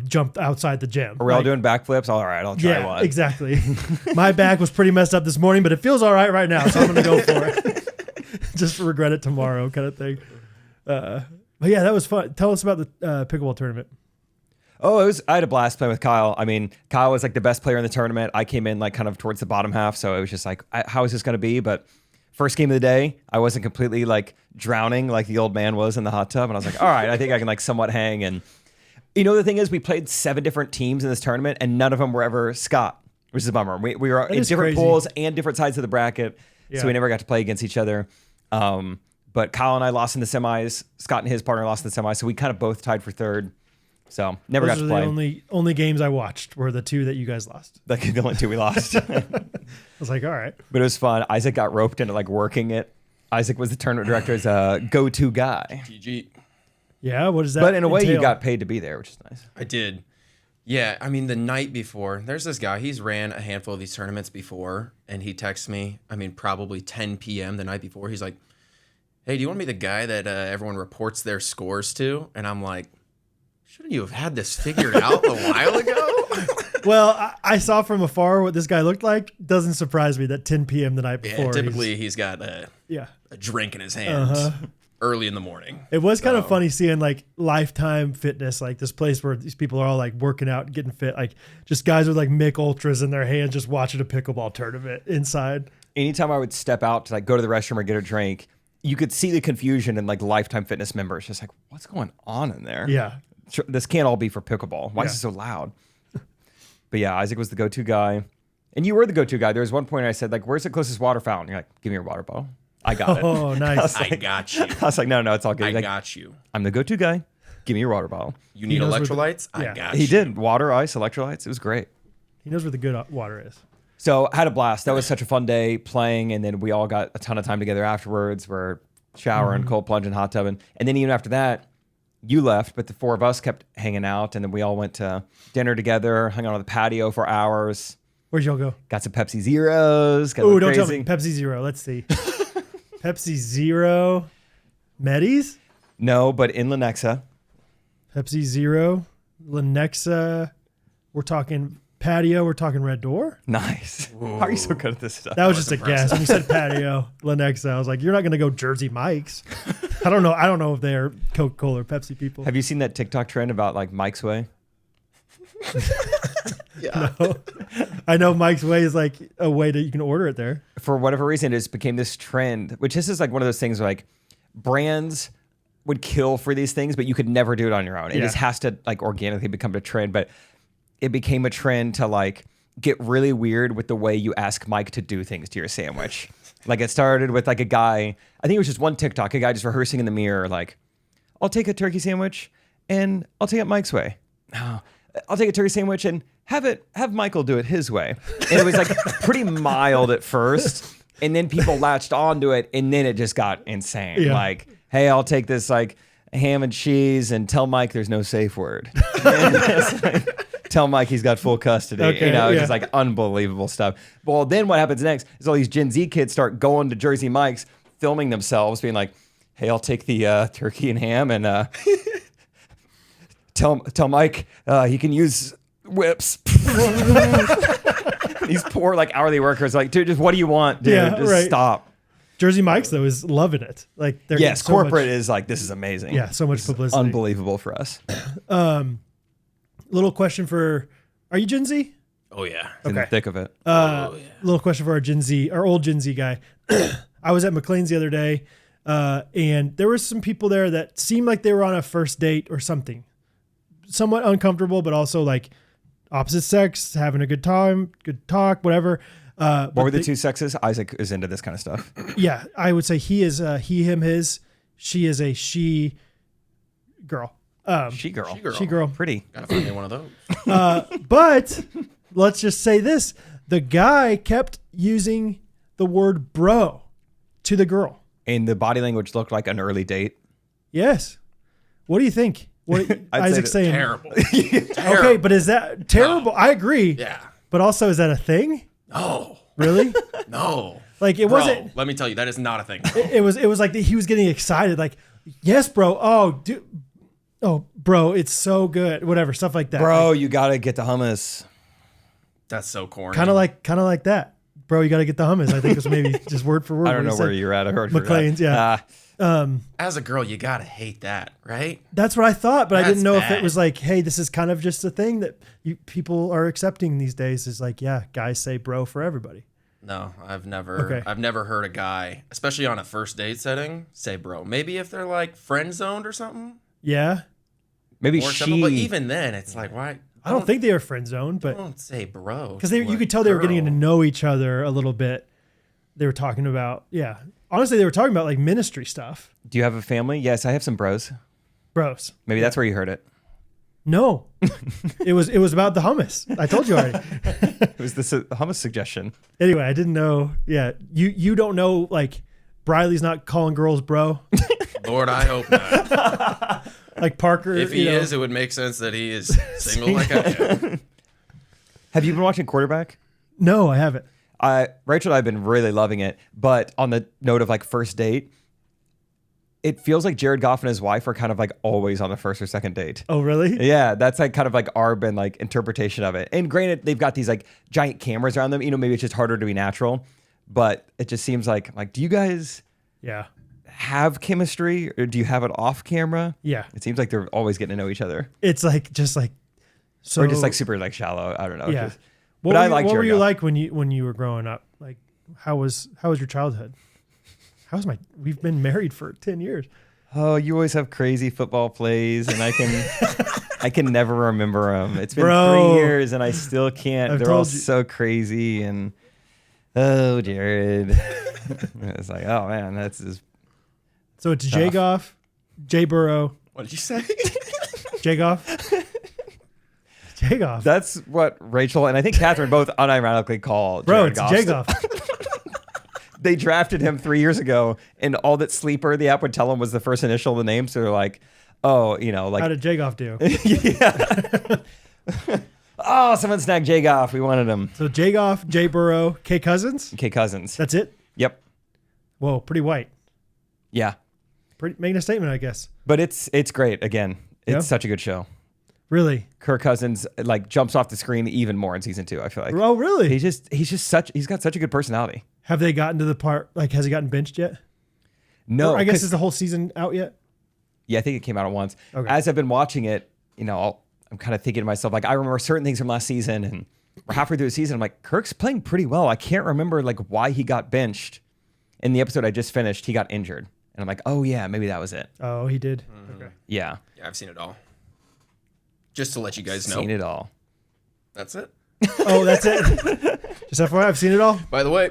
jump outside the gym. Are we all Like, doing backflips? All right, I'll try yeah, one. exactly. My back was pretty messed up this morning, but it feels all right now, so I'm gonna go for it. Just regret it tomorrow, kind of thing. But yeah, that was fun. Tell us about the pickleball tournament. Oh, I had a blast playing with Kyle. I mean, Kyle was like the best player in the tournament. I came in like kind of towards the bottom half, so it was just like, how is this going to be? But first game of the day, I wasn't completely like drowning like the old man was in the hot tub, and I was like, all right, I think I can like somewhat hang. And the thing is, we played 7 different teams in this tournament, and none of them were ever Scott, which is a bummer. We were in is different crazy. pools and different sides of the bracket, Yeah. so we never got to play against each other. But Kyle and I lost in the semis. Scott and his partner lost in the semis, so we kind of both tied for third. So never Those got are to play. the only games I watched were the 2 that you guys lost. Like the only 2 we lost. I was like, all right. But it was fun. Isaac got roped into like working it. Isaac was the tournament director as a go-to guy. GG. Yeah, what does that But in a way, you entail? got paid to be there, which is nice. I did. Yeah, I mean, the night before, there's this guy. He's ran a handful of these tournaments before, and he texts me, I mean, probably 10 p.m. the night before. He's like, hey, do you want to be the guy that everyone reports their scores to? And I'm like, shouldn't you have had this figured out a while ago? Well, I saw from afar what this guy looked like. Doesn't surprise me that 10 p.m. the night before. Yeah, typically he's got a drink in his hand early in the morning. It was kind of funny seeing like Lifetime Fitness, like this place where these people are all like working out and getting fit, like just guys with like Mick Ultras in their hands, just watching a pickleball tournament inside. Anytime I would step out to like go to the restroom or get a drink, you could see the confusion in like Lifetime Fitness members. Just like, what's going on in there? Yeah. This can't all be for pickleball. Why is it so loud? But yeah, Isaac was the go-to guy. And you were the go-to guy. There was one point I said, like, where's the closest water fountain? You're like, give me your water bottle. I got it. Oh, nice. I got you. I was like, no, it's all good. I He's like, got you. I'm the go-to guy. Give me your water bottle. You need knows where the- electrolytes? Yeah. I got you. He did. Water, ice, electrolytes. It was great. He knows where the good water is. So I had a blast. That was such a fun day playing. And then we all got a ton of time together afterwards. We're showering, cold plunging, hot tubbing. And then even after that, you left, but the 4 of us kept hanging out. And then we all went to dinner together, hung out on the patio for hours. Where'd y'all go? Got some Pepsi Zeros. Got a Oh, little don't tell crazy. me. Pepsi Zero. Let's see. Pepsi Zero. Medis? No, but in Lenexa. Pepsi Zero. Lenexa. We're talking patio, we're talking red door. Nice. How are you so good at this stuff? That was just a impressive. guess. When you said patio, Lenexa, I was like, you're not going to go Jersey Mike's. I don't know if they're Coca-Cola or Pepsi people. Have you seen that TikTok trend about like Mike's Way? Yeah. No. I know Mike's Way is like a way that you can order it there. For whatever reason, it just became this trend, which this is like one of those things where like brands would kill for these things, but you could never do it on your own. It Yeah. just has to like organically become a trend. But it became a trend to like get really weird with the way you ask Mike to do things to your sandwich. Like it started with like a guy, I think it was just one TikTok, a guy just rehearsing in the mirror, like, I'll take a turkey sandwich and I'll take it Mike's way. Oh, I'll take a turkey sandwich and have Michael do it his way. And it was like pretty mild at first. And then people latched onto it and then it just got insane. Yeah. Like, hey, I'll take this like ham and cheese and tell Mike there's no safe word. And it's like, tell Mike he's got full custody. Okay, It's just like unbelievable stuff. Well, then what happens next is all these Gen Z kids start going to Jersey Mike's, filming themselves, being like, hey, I'll take the turkey and ham and tell Mike he can use whips. These poor like hourly workers like, dude, just what do you want, dude? Yeah, just right. stop. Jersey Mike's though is loving it. Like they're Yes, getting so corporate much- is like, this is amazing. Yeah, so much This is publicity. unbelievable for us. Little question for, are you Gen Z? Oh yeah. In the Okay. thick of it. Little question for our old Gen Z guy. I was at McLean's the other day, and there were some people there that seemed like they were on a first date or something. Somewhat uncomfortable, but also like opposite sex, having a good time, good talk, whatever. What were the two sexes? Isaac is into this kind of stuff. Yeah, I would say he is he, him, his. She is a she girl. She girl. She girl. Pretty. Gotta find me one of those. But let's just say this. The guy kept using the word bro to the girl. And the body language looked like an early date. Yes. What do you think? What I'd say Isaac's saying? Terrible. Okay, but is that terrible? I agree. Yeah. But also, is that a thing? No. Really? No. Like it Bro, wasn't. let me tell you, that is not a thing. It was like he was getting excited. Like, yes, bro. Oh, dude. Oh, bro, it's so good. Whatever, stuff like that. Bro, you got to get the hummus. That's so corny. Kind of like that. Bro, you got to get the hummus. I think it was maybe just word for word. I don't what know he where said. you're at. I heard McLean's, yeah. As a girl, you gotta hate that, right? That's what I thought, but I didn't That's know if it bad. was like, hey, this is kind of just a thing that people are accepting these days. Is like, yeah, guys say bro for everybody. No, I've never heard a guy, especially on a first date setting, say bro. Maybe if they're like friend zoned or something, Yeah, Maybe more acceptable. But she. even then, it's like, why? I don't think they are friend zoned, but Don't say bro. because to you a could tell they were getting to girl. know each other a little bit. They were talking about, yeah. Honestly, they were talking about like ministry stuff. Do you have a family? Yes, I have some bros. Bros. Maybe that's where you heard it. No, it was about the hummus. I told you already. It was the hummus suggestion. Anyway, I didn't know. Yeah, you don't know like Briley's not calling girls bro. Lord, I hope not. Like Parker. If he you know. is, it would make sense that he is single like I am. Have you been watching Quarterback? No, I haven't. Rachel and I have been really loving it. But on the note of like first date, it feels like Jared Goff and his wife are kind of like always on the first or second date. Oh, really? Yeah, that's like kind of like our been like interpretation of it. And granted, they've got these like giant cameras around them. You know, maybe it's just harder to be natural. But it just seems like do you guys Yeah. have chemistry or do you have it off camera? Yeah. It seems like they're always getting to know each other. It's like just like so. Or just like super like shallow. I don't know. Yeah. Just- What but were I you, like what were Jared you Goff. like when you were growing up? Like how was your childhood? We've been married for 10 years. Oh, you always have crazy football plays, and I can never remember them. It's been Bro. 3 years, and I still can't. I've They're all told you. so crazy, and oh, Jared. It's like, oh man, that's just So it's Jay Goff, Jay Burrow, What did you say? Jay Goff. Jay Goff. that's what Rachel and I think Catherine both unironically call Bro, Jared it's Goff. Jay Goff. They drafted him 3 years ago, and all that Sleeper, the app, would tell him was the first initial of the name. So they're like, oh, you know, like How did Jay Goff do? yeah. Oh, someone snagged Jay Goff. We wanted him. So Jay Goff, Jay Burrow, K Cousins. K Cousins. That's it? Yep. Whoa, pretty white. Yeah. Making a statement, I guess. But it's great. Again, it's Yeah. such a good show. Really? Kirk Cousins like jumps off the screen even more in season 2. I feel like. Oh, really? He's got such a good personality. Have they gotten to the part, like, has he gotten benched yet? No, Or I guess is the whole season out yet? Yeah, I think it came out at once. Okay. As I've been watching it, I'm kind of thinking to myself, like, I remember certain things from last season, and we're halfway through the season. I'm like, Kirk's playing pretty well. I can't remember like why he got benched. In the episode I just finished, he got injured, and I'm like, oh yeah, maybe that was it. Oh, he did. Okay. Yeah, I've seen it all. Just to let you guys know. Seen it all. That's it. Oh, that's it. Just FYI, I've seen it all. By the way,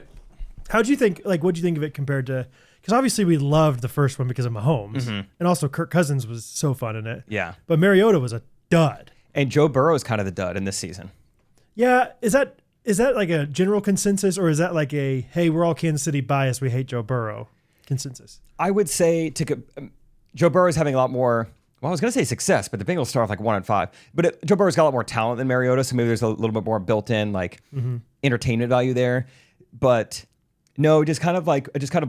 How'd you think? Like, what'd you think of it compared to? Because obviously we loved the first one because of Mahomes, and also Kirk Cousins was so fun in it. Yeah, But Mariota was a dud. and Joe Burrow is kind of the dud in this season. Yeah, is that like a general consensus, or is that like a hey, we're all Kansas City biased, we hate Joe Burrow consensus? I would say Joe Burrow is having a lot more. Well, I was going to say success, but the Bengals start off like 1-5. But Joe Burrow's got a lot more talent than Mariota, so maybe there's a little bit more built-in like entertainment value there. But no, just kind of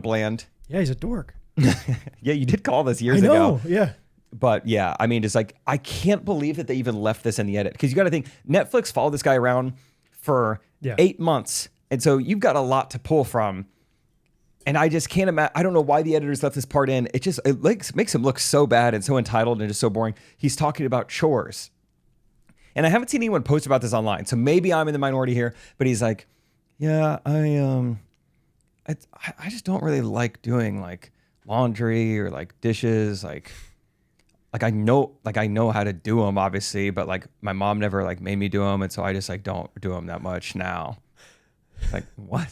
bland. Yeah, he's a dork. Yeah, you did call this years I know. ago. Yeah. But yeah, I mean, just like, I can't believe that they even left this in the edit. Because you got to think, Netflix followed this guy around for 8 months. And so you've got a lot to pull from. And I just can't imagine. I don't know why the editors left this part in. It makes him look so bad and so entitled and just so boring. He's talking about chores. And I haven't seen anyone post about this online. So maybe I'm in the minority here. But he's like, yeah, I just don't really like doing like laundry or like dishes. Like I know how to do them, obviously, but like my mom never like made me do them, and so I just like don't do them that much now. Like, what?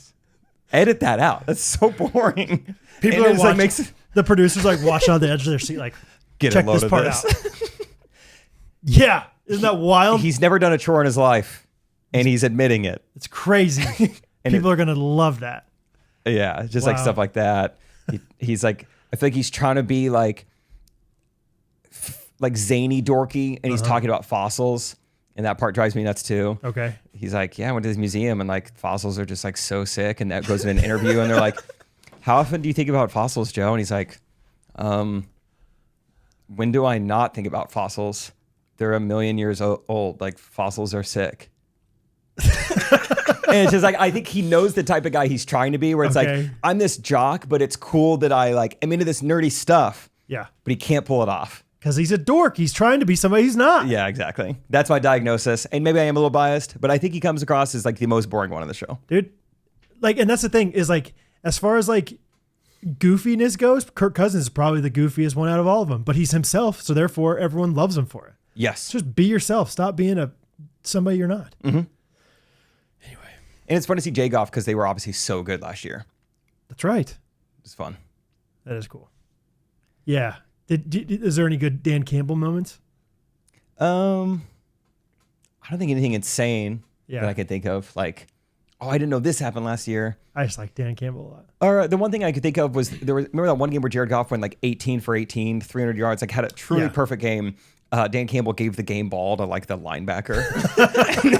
Edit that out. That's so boring. People And are it's, watching. The producers like watching on the edge of their seat, like, Get a check load this of part this. out. Yeah, isn't that wild? He's never done a chore in his life, and he's admitting it. It's crazy. And People are gonna love that. Yeah, just like Wow. stuff like that. He's like, I feel like he's trying to be like zany dorky, and he's talking about fossils, and that part drives me nuts too. Okay. He's like, yeah, I went to this museum, and like fossils are just like so sick, and that goes in an interview, and they're like, how often do you think about fossils, Joe? And he's like, when do I not think about fossils? They're 1 million years old. Like, fossils are sick. And it's just like, I think he knows the type of guy he's trying to be, where it's Okay. like, I'm this jock, but it's cool that I like am into this nerdy stuff, Yeah. but he can't pull it off. Because he's a dork. He's trying to be somebody he's not. Yeah, exactly. That's my diagnosis. And maybe I am a little biased, but I think he comes across as like the most boring one on the show. Dude. Like, and that's the thing is like, as far as like goofiness goes, Kirk Cousins is probably the goofiest one out of all of them, but he's himself. So therefore everyone loves him for it. Yes. Just be yourself. Stop being somebody you're not. Mm-hmm. Anyway, And it's fun to see Jay Goff because they were obviously so good last year. that's right. It's fun. That is cool. Yeah. Is there any good Dan Campbell moments? I don't think anything insane Yeah. that I could think of. Like, oh, I didn't know this happened last year. I just like Dan Campbell a lot. Or the one thing I could think of was remember that one game where Jared Goff went like 18 for 18, 300 yards, like had a truly perfect game. Dan Campbell gave the game ball to like the linebacker.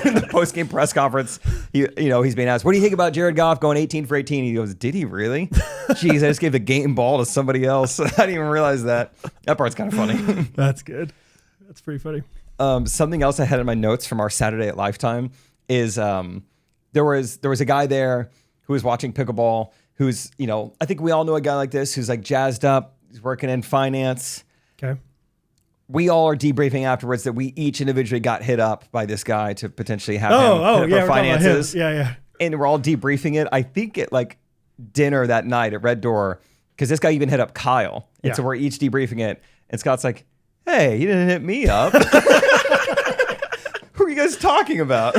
In the post-game press conference, he's being asked, what do you think about Jared Goff going 18 for 18? He goes, did he really? Jeez, I just gave the game ball to somebody else. I didn't even realize that. That part's kind of funny. That's good. That's pretty funny. Something else I had in my notes from our Saturday at Lifetime is there was a guy there who was watching pickleball who's, I think we all know a guy like this who's like jazzed up. He's working in finance. Okay. We all are debriefing afterwards that we each individually got hit up by this guy to potentially have him hit up our we're talking about finances. him. Yeah. And we're all debriefing it. I think at like dinner that night at Red Door, because this guy even hit up Kyle. And so we're each debriefing it. And Scott's like, hey, you didn't hit me up. Who are you guys talking about?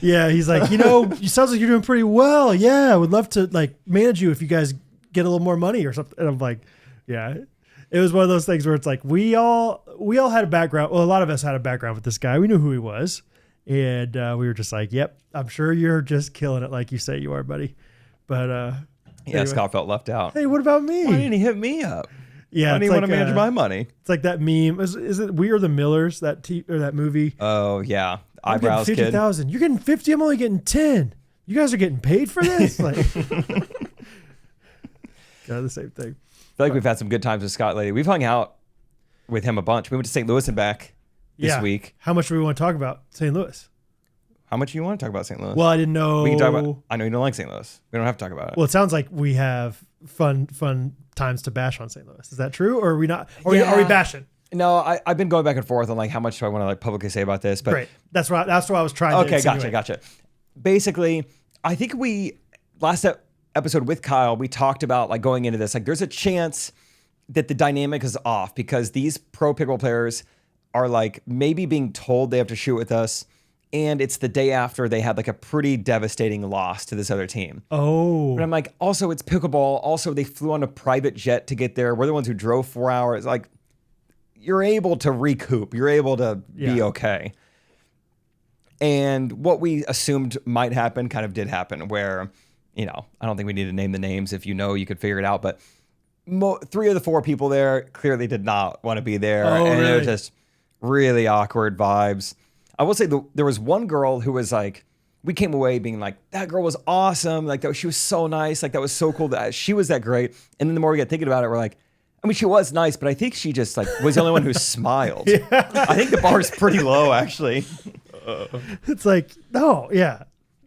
Yeah, he's like, it sounds like you're doing pretty well. Yeah, I would love to like manage you if you guys get a little more money or something. And I'm like, yeah. It was one of those things where it's like we all had a background. Well, a lot of us had a background with this guy. We knew who he was. And we were just like, yep, I'm sure you're just killing it like you say you are, buddy. But anyway. Scott felt left out. Hey, what about me? Why didn't he hit me up? Yeah, Why didn't he want to manage my money? It's like that meme. Is it We Are the Millers, that movie? Oh, yeah. I'm getting Eyebrows kid. 50,000. You're getting 50. I'm only getting 10. You guys are getting paid for this? Like, the same thing. I feel like we've had some good times with Scott lately. We've hung out with him a bunch. We went to St. Louis and back this week. How much do we want to talk about St. Louis? How much do you want to talk about St. Louis? Well, I didn't know. We can talk about. I know you don't like St. Louis. We don't have to talk about it. Well, it sounds like we have fun times to bash on St. Louis. Is that true, or are we not? Are we bashing? No, I've been going back and forth on like how much do I want to like publicly say about this. But great, that's what I was trying to. Okay, gotcha. Basically, I think last episode with Kyle, we talked about like going into this, like there's a chance that the dynamic is off because these pro pickleball players are like maybe being told they have to shoot with us. And it's the day after they had like a pretty devastating loss to this other team. Oh. But I'm like, also it's pickleball. Also, they flew on a private jet to get there. We're the ones who drove 4 hours. Like, you're able to recoup. You're able to be okay. And what we assumed might happen kind of did happen where, I don't think we need to name the names. If you could figure it out. But 3 of the 4 people there clearly did not want to be there. Oh, and really? it was just really awkward vibes. I will say there was one girl who was like, we came away being like, that girl was awesome. Like she was so nice. Like that was so cool that she was that great. And then the more we got thinking about it, we're like, I mean, she was nice, but I think she just like was the only one who smiled. I think the bar is pretty low actually. It's like, no, yeah.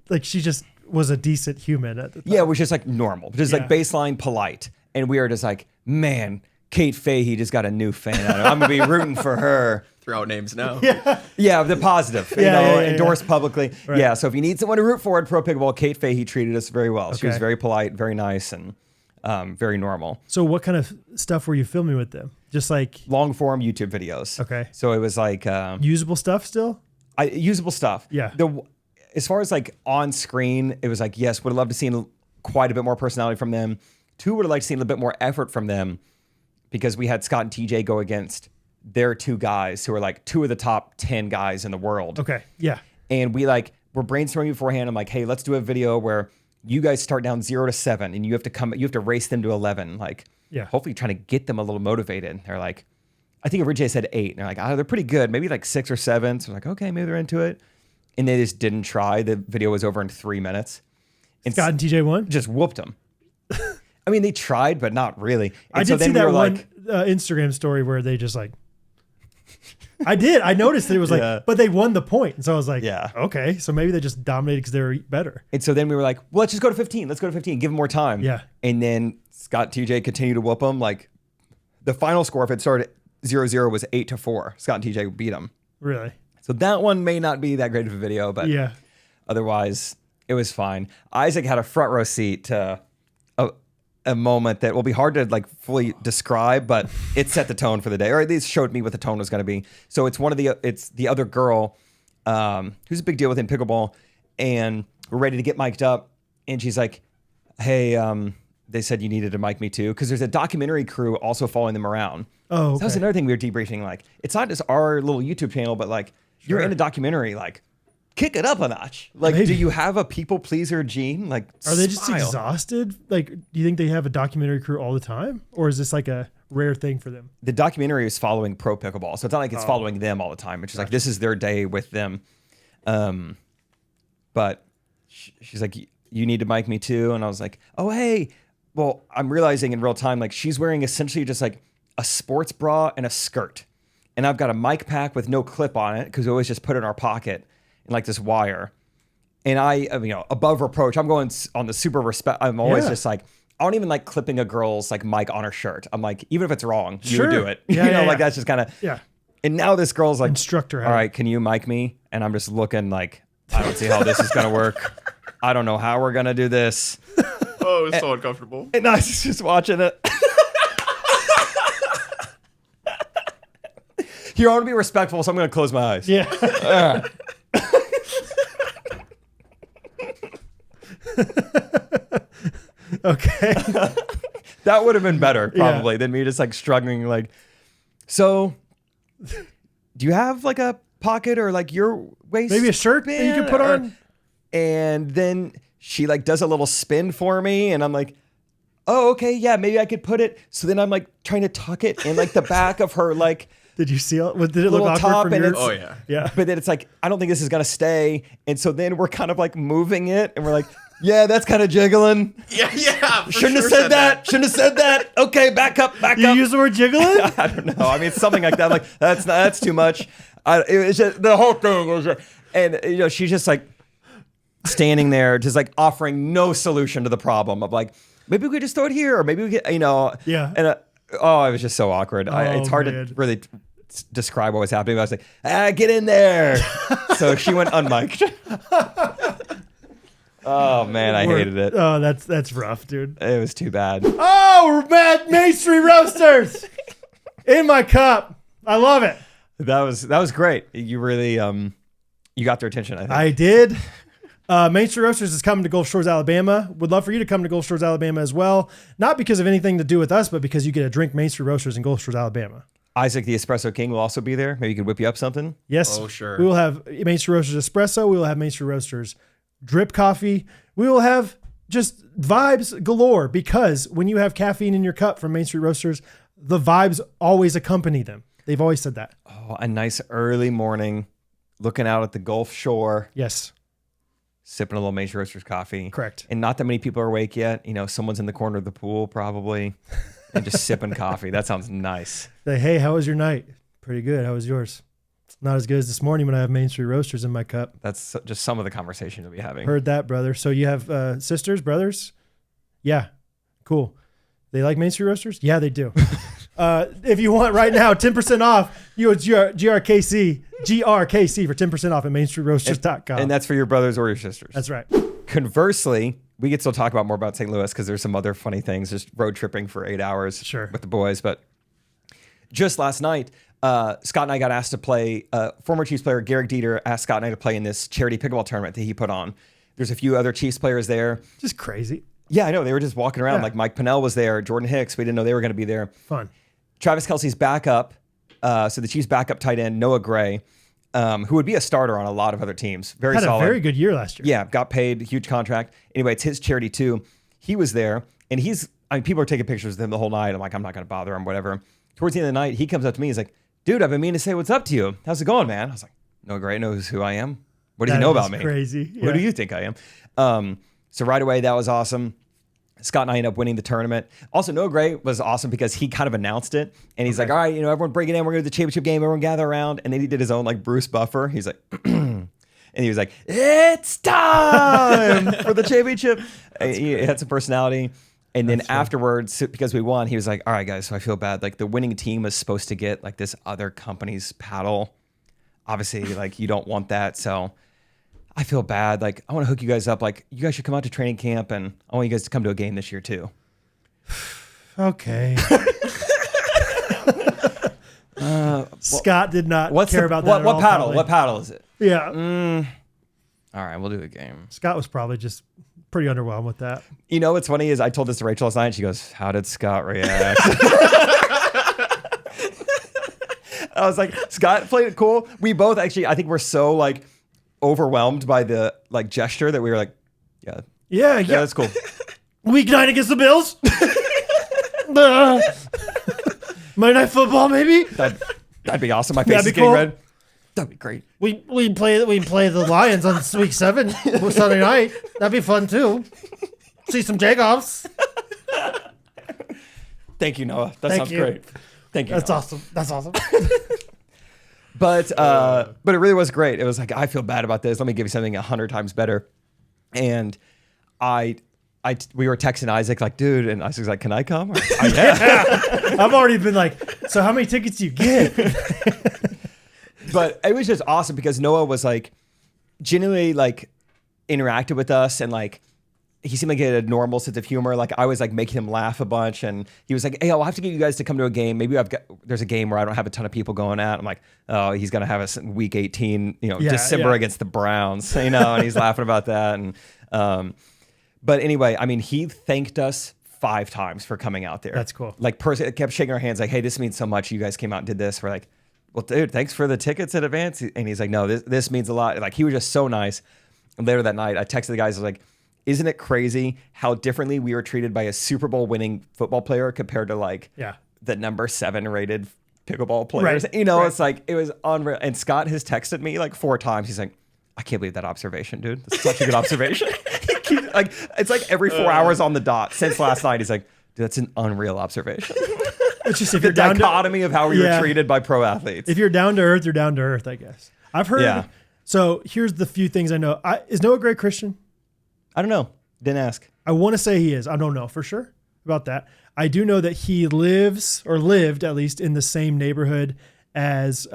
Like she just was a decent human at the time. Yeah, it was just like normal, just like baseline polite. And we were just like, man, Kate Fahey just got a new fan out of it. I'm going to be rooting for her. Throw out names now. Yeah, the positive. Endorsed publicly. Right. Yeah, so if you need someone to root for at Pro Pickleball, Kate Fahey treated us very well. She was very polite, very nice, and very normal. So what kind of stuff were you filming with them? Just like long form YouTube videos. Okay. So it was like usable stuff still? Usable stuff. Yeah. As far as like on screen, it was like, yes, would have loved to see quite a bit more personality from them. 2, would have liked to see a little bit more effort from them because we had Scott and TJ go against their 2 guys who are like 2 of the top 10 guys in the world. Okay. Yeah. And we're brainstorming beforehand. I'm like, hey, let's do a video where you guys start down 0 to 7 and you have to race them to 11. Like, hopefully trying to get them a little motivated. They're like, I think originally I said 8. And they're like, they're pretty good. Maybe like 6 or 7. So I'm like, okay, maybe they're into it. And they just didn't try. The video was over in 3 minutes. And Scott and TJ won? Just whooped them. I mean, they tried, but not really. And I did see that one Instagram story where they just like, I did. I noticed that it was like, but they won the point. And so I was like, okay, so maybe they just dominated because they were better. And so then we were like, well, let's just go to 15. Let's go to 15. Give them more time. Yeah. And then Scott TJ continued to whoop them. Like the final score, if it started 0-0, was 8-4. Scott and TJ beat them. Really? So that one may not be that great of a video, but otherwise it was fine. Isaac had a front row seat to a moment that will be hard to like fully describe, but it set the tone for the day, or at least showed me what the tone was going to be. So it's it's the other girl who's a big deal within pickleball, and we're ready to get mic'd up, and she's like, hey, they said you needed to mic me too, because there's a documentary crew also following them around. Oh, okay. So that was another thing we were debriefing. Like, it's not just our little YouTube channel, but like you're in a documentary, like kick it up a notch. Like, do you have a people pleaser gene? Like, are they just exhausted? Like, do you think they have a documentary crew all the time, or is this like a rare thing for them? The documentary is following pro pickleball, so it's not like it's following them all the time. It's just like this is their day with them. But she's like, you need to mic me too, and I was like, oh hey. Well, I'm realizing in real time, like she's wearing essentially just like a sports bra and a skirt, and I've got a mic pack with no clip on it because we always just put it in our pocket. Like this wire, and above reproach, I'm going on the super respect. I'm always just like, I don't even like clipping a girl's like mic on her shirt. I'm like, even if it's wrong, you would do it. Like that's just kind of And now this girl's like, instructor. All right, can you mic me? And I'm just looking like, I don't see how this is gonna work. I don't know how we're gonna do this. Oh, it's so uncomfortable. And I was just watching it. Here, I want to be respectful, so I'm gonna close my eyes. Yeah. Okay. That would have been better probably than me just like struggling like, so do you have like a pocket or like your waist? Maybe a shirt that you could put on? And then she like does a little spin for me and I'm like, oh, okay, yeah, maybe I could put it. So then I'm like trying to tuck it in like the back of her like did you see it? Did it look little awkward top from and your... it's, Oh yeah. Yeah. But then it's like, I don't think this is gonna stay. And so then we're kind of like moving it and we're like, Yeah, that's kind of jiggling. Yeah. For Shouldn't have sure said that. Shouldn't have said that. Okay, back up. You use the word jiggling? I don't know. I mean, something like that. Like that's too much. It was just the whole thing was, and she's just like standing there, just like offering no solution to the problem of like maybe we could just throw it here, or maybe we could, Yeah. And it was just so awkward. It's hard man. to really describe what was happening. I was like, get in there. So she went unmiked. Oh man, I hated it. Oh, that's rough, dude. It was too bad. Oh, we're at Main Street Roasters in my cup. I love it. That was great. You really you got their attention, I think. I did. Main Street Roasters is coming to Gulf Shores, Alabama. Would love for you to come to Gulf Shores, Alabama as well. Not because of anything to do with us, but because you get to drink Main Street Roasters in Gulf Shores, Alabama. Isaac, the Espresso King, will also be there. Maybe you could whip you up something. Yes. Oh, sure. We will have Main Street Roasters Espresso. We will have Main Street Roasters Drip Coffee. We will have just vibes galore because when you have caffeine in your cup from Main Street Roasters, the vibes always accompany them. They've always said that. Oh, a nice early morning, looking out at the Gulf Shore, Yes. sipping a little Main Street Roasters coffee. Correct. And not that many people are awake yet. Someone's in the corner of the pool probably, and just sipping coffee. That sounds nice. Say, hey, how was your night? Pretty good. How was yours? Not as good as this morning when I have Main Street Roasters in my cup. That's just some of the conversation you'll be having. Heard that, brother. So you have sisters, brothers? Yeah. Cool. They like Main Street Roasters? Yeah, they do. If you want right now, 10% off, you would GRKC for 10% off at mainstreetroasters.com. And that's for your brothers or your sisters. That's right. Conversely, we could still talk more about St. Louis because there's some other funny things, just road tripping for 8 hours Sure. with the boys. But just last night, Scott and I got asked to play. Former Chiefs player Garrick Dieter asked Scott and I to play in this charity pickleball tournament that he put on. There's a few other Chiefs players there. Just crazy. Yeah, I know. They were just walking around. Yeah. Like Mike Pinnell was there, Jordan Hicks. We didn't know they were going to be there. Fun. Travis Kelce's backup. So the Chiefs' backup tight end, Noah Gray, who would be a starter on a lot of other teams. Very Had solid. a very good year last year. Yeah, got paid, huge contract. Anyway, it's his charity too. He was there, and people are taking pictures of him the whole night. I'm like, I'm not going to bother him, whatever. Towards the end of the night, he comes up to me. He's like, dude, I've been meaning to say what's up to you. How's it going, man? I was like, Noah Gray knows who I am. What does he know about me? Crazy. Who do you think I am? So right away, that was awesome. Scott and I ended up winning the tournament. Also, Noah Gray was awesome because he kind of announced it. And he's like, all right, everyone break it in. We're going to do the championship game. Everyone gather around. And then he did his own like Bruce Buffer. He's like, and he was like, it's time for the championship. He had some personality. And then afterwards, because we won, he was like, all right, guys, so I feel bad. Like the winning team was supposed to get like this other company's paddle. Obviously, like you don't want that. So I feel bad. Like, I want to hook you guys up. Like, you guys should come out to training camp, and I want you guys to come to a game this year, too. Okay. Scott did not care about that at all, What paddle? probably. What paddle is it? Yeah. All right, we'll do a game. Scott was probably just pretty underwhelmed with that. What's funny is I told this to Rachel last night, and she goes, how did Scott react? I was like, Scott played it cool. We both actually, I think we're so, like, overwhelmed by the like gesture that we were like, yeah, that's cool. Week 9 against the Bills. Monday Night Football, maybe. That'd be awesome. My face That'd is be getting cool. red. That'd be great. We play the Lions on week 7 Sunday night. That'd be fun too. See some Jagoffs. Thank you, Noah. That sounds great. Thank you. That's Noah. awesome. That's awesome. But it really was great. It was like, I feel bad about this. Let me give you something 100 times better. And we were texting Isaac like, dude, and Isaac's like, can I come? Yeah. I've already been like, so how many tickets do you get? But it was just awesome because Noah was like genuinely like interacted with us, and like he seemed like he had a normal sense of humor. Like I was like making him laugh a bunch, and he was like, hey, I'll have to get you guys to come to a game. Maybe there's a game where I don't have a ton of people going at. I'm like, oh, he's going to have us in week 18, December against the Browns, and he's laughing about that. And, but anyway, I mean, he thanked us 5 times for coming out there. That's cool. Like kept shaking our hands like, hey, this means so much. You guys came out and did this. We're like, well, dude, thanks for the tickets in advance. And he's like, no, this means a lot. Like he was just so nice. And later that night, I texted the guys, I was like, isn't it crazy how differently we were treated by a Super Bowl winning football player compared to like the number 7 rated pickleball players? Right. It's like, it was unreal. And Scott has texted me like 4 times. He's like, I can't believe that observation, dude. That's such a good observation. He Like it's like every 4 hours on the dot since last night. He's like, dude, that's an unreal observation. It's just if The you're down dichotomy of how we Yeah. were treated by pro athletes. If you're down to earth, you're down to earth, I guess. I've heard. Yeah. So here's the few things I know. Is Noah a great Christian? I don't know. Didn't ask. I want to say he is. I don't know for sure about that. I do know that he lives or lived at least in the same neighborhood as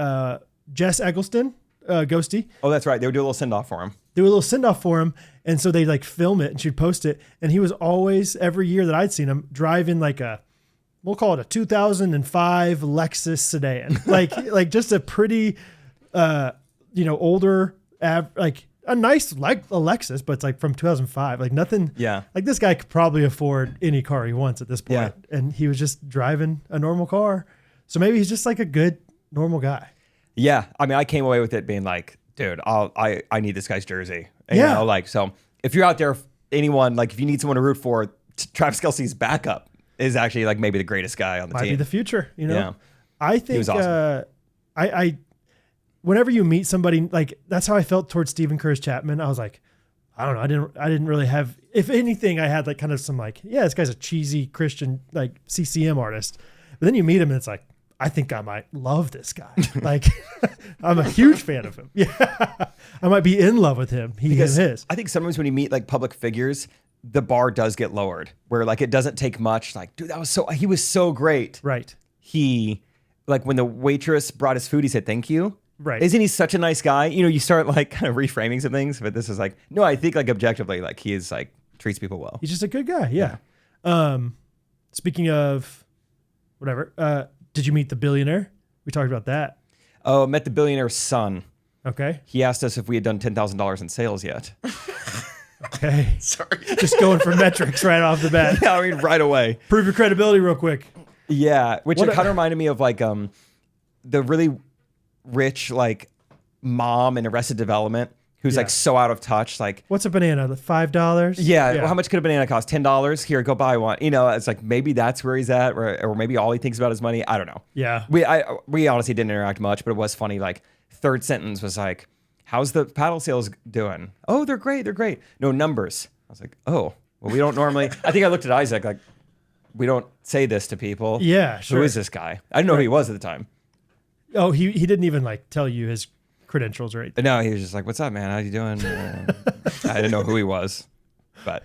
Jess Eggleston, Ghosty. Oh, that's right. They would do a little send off for him. Do a little send off for him. And so they like film it and she'd post it. And he was always, every year that I'd seen him, driving like we'll call it a 2005 Lexus sedan. like just a pretty, older, like a nice like a Lexus, but it's like from 2005. Like nothing. Yeah. Like this guy could probably afford any car he wants at this point. Yeah. And he was just driving a normal car. So maybe he's just like a good, normal guy. Yeah. I mean, I came away with it being like, dude, I need this guy's jersey. And, Yeah. like, so if you're out there, anyone, like if you need someone to root for, Travis Kelce's backup is actually like maybe the greatest guy on the Might team. be the future, Yeah. I think was awesome. I whenever you meet somebody, like that's how I felt towards Stephen Curtis Chapman. I was like, I don't know, I didn't really have, if anything, I had like kind of some like, yeah, this guy's a cheesy Christian like CCM artist. But then you meet him and it's like, I think I might love this guy. Like I'm a huge fan of him. Yeah. I might be in love with him. He is his. I think sometimes when you meet like public figures, the bar does get lowered where like it doesn't take much. Like, dude, he was so great. Right. He, like when the waitress brought his food, he said, thank you. Right. Isn't he such a nice guy? You know, you start like kind of reframing some things, but this is like, no, I think like objectively, like he is like treats people well. He's just a good guy. Yeah. Speaking of whatever, did you meet the billionaire? We talked about that. Oh, met the billionaire's son. Okay. He asked us if we had done $10,000 in sales yet. Okay. Sorry. Just going for metrics right off the bat. Yeah, I mean, right away. Prove your credibility real quick. Yeah, which What it kind of reminded me of like the really rich like mom in Arrested Development who's Yeah. like so out of touch. Like, What's a banana? The $5? yeah, well, how much could a banana cost? $10? Here, go buy one. You know, it's like maybe that's where he's at, or maybe all he thinks about is money. I don't know. Yeah. We honestly didn't interact much, but it was funny. Like third sentence was like, "How's the paddle sales doing?" "Oh, they're great. They're great." "No numbers." I was like, "Oh, well, we don't normally." I think I looked at Isaac like, we don't say this to people. Yeah, sure. Who is this guy? I didn't know who he was at the time. Oh, he didn't even like tell you his credentials or anything. But no, he was just like, "What's up, man? How you doing?" I didn't know who he was, but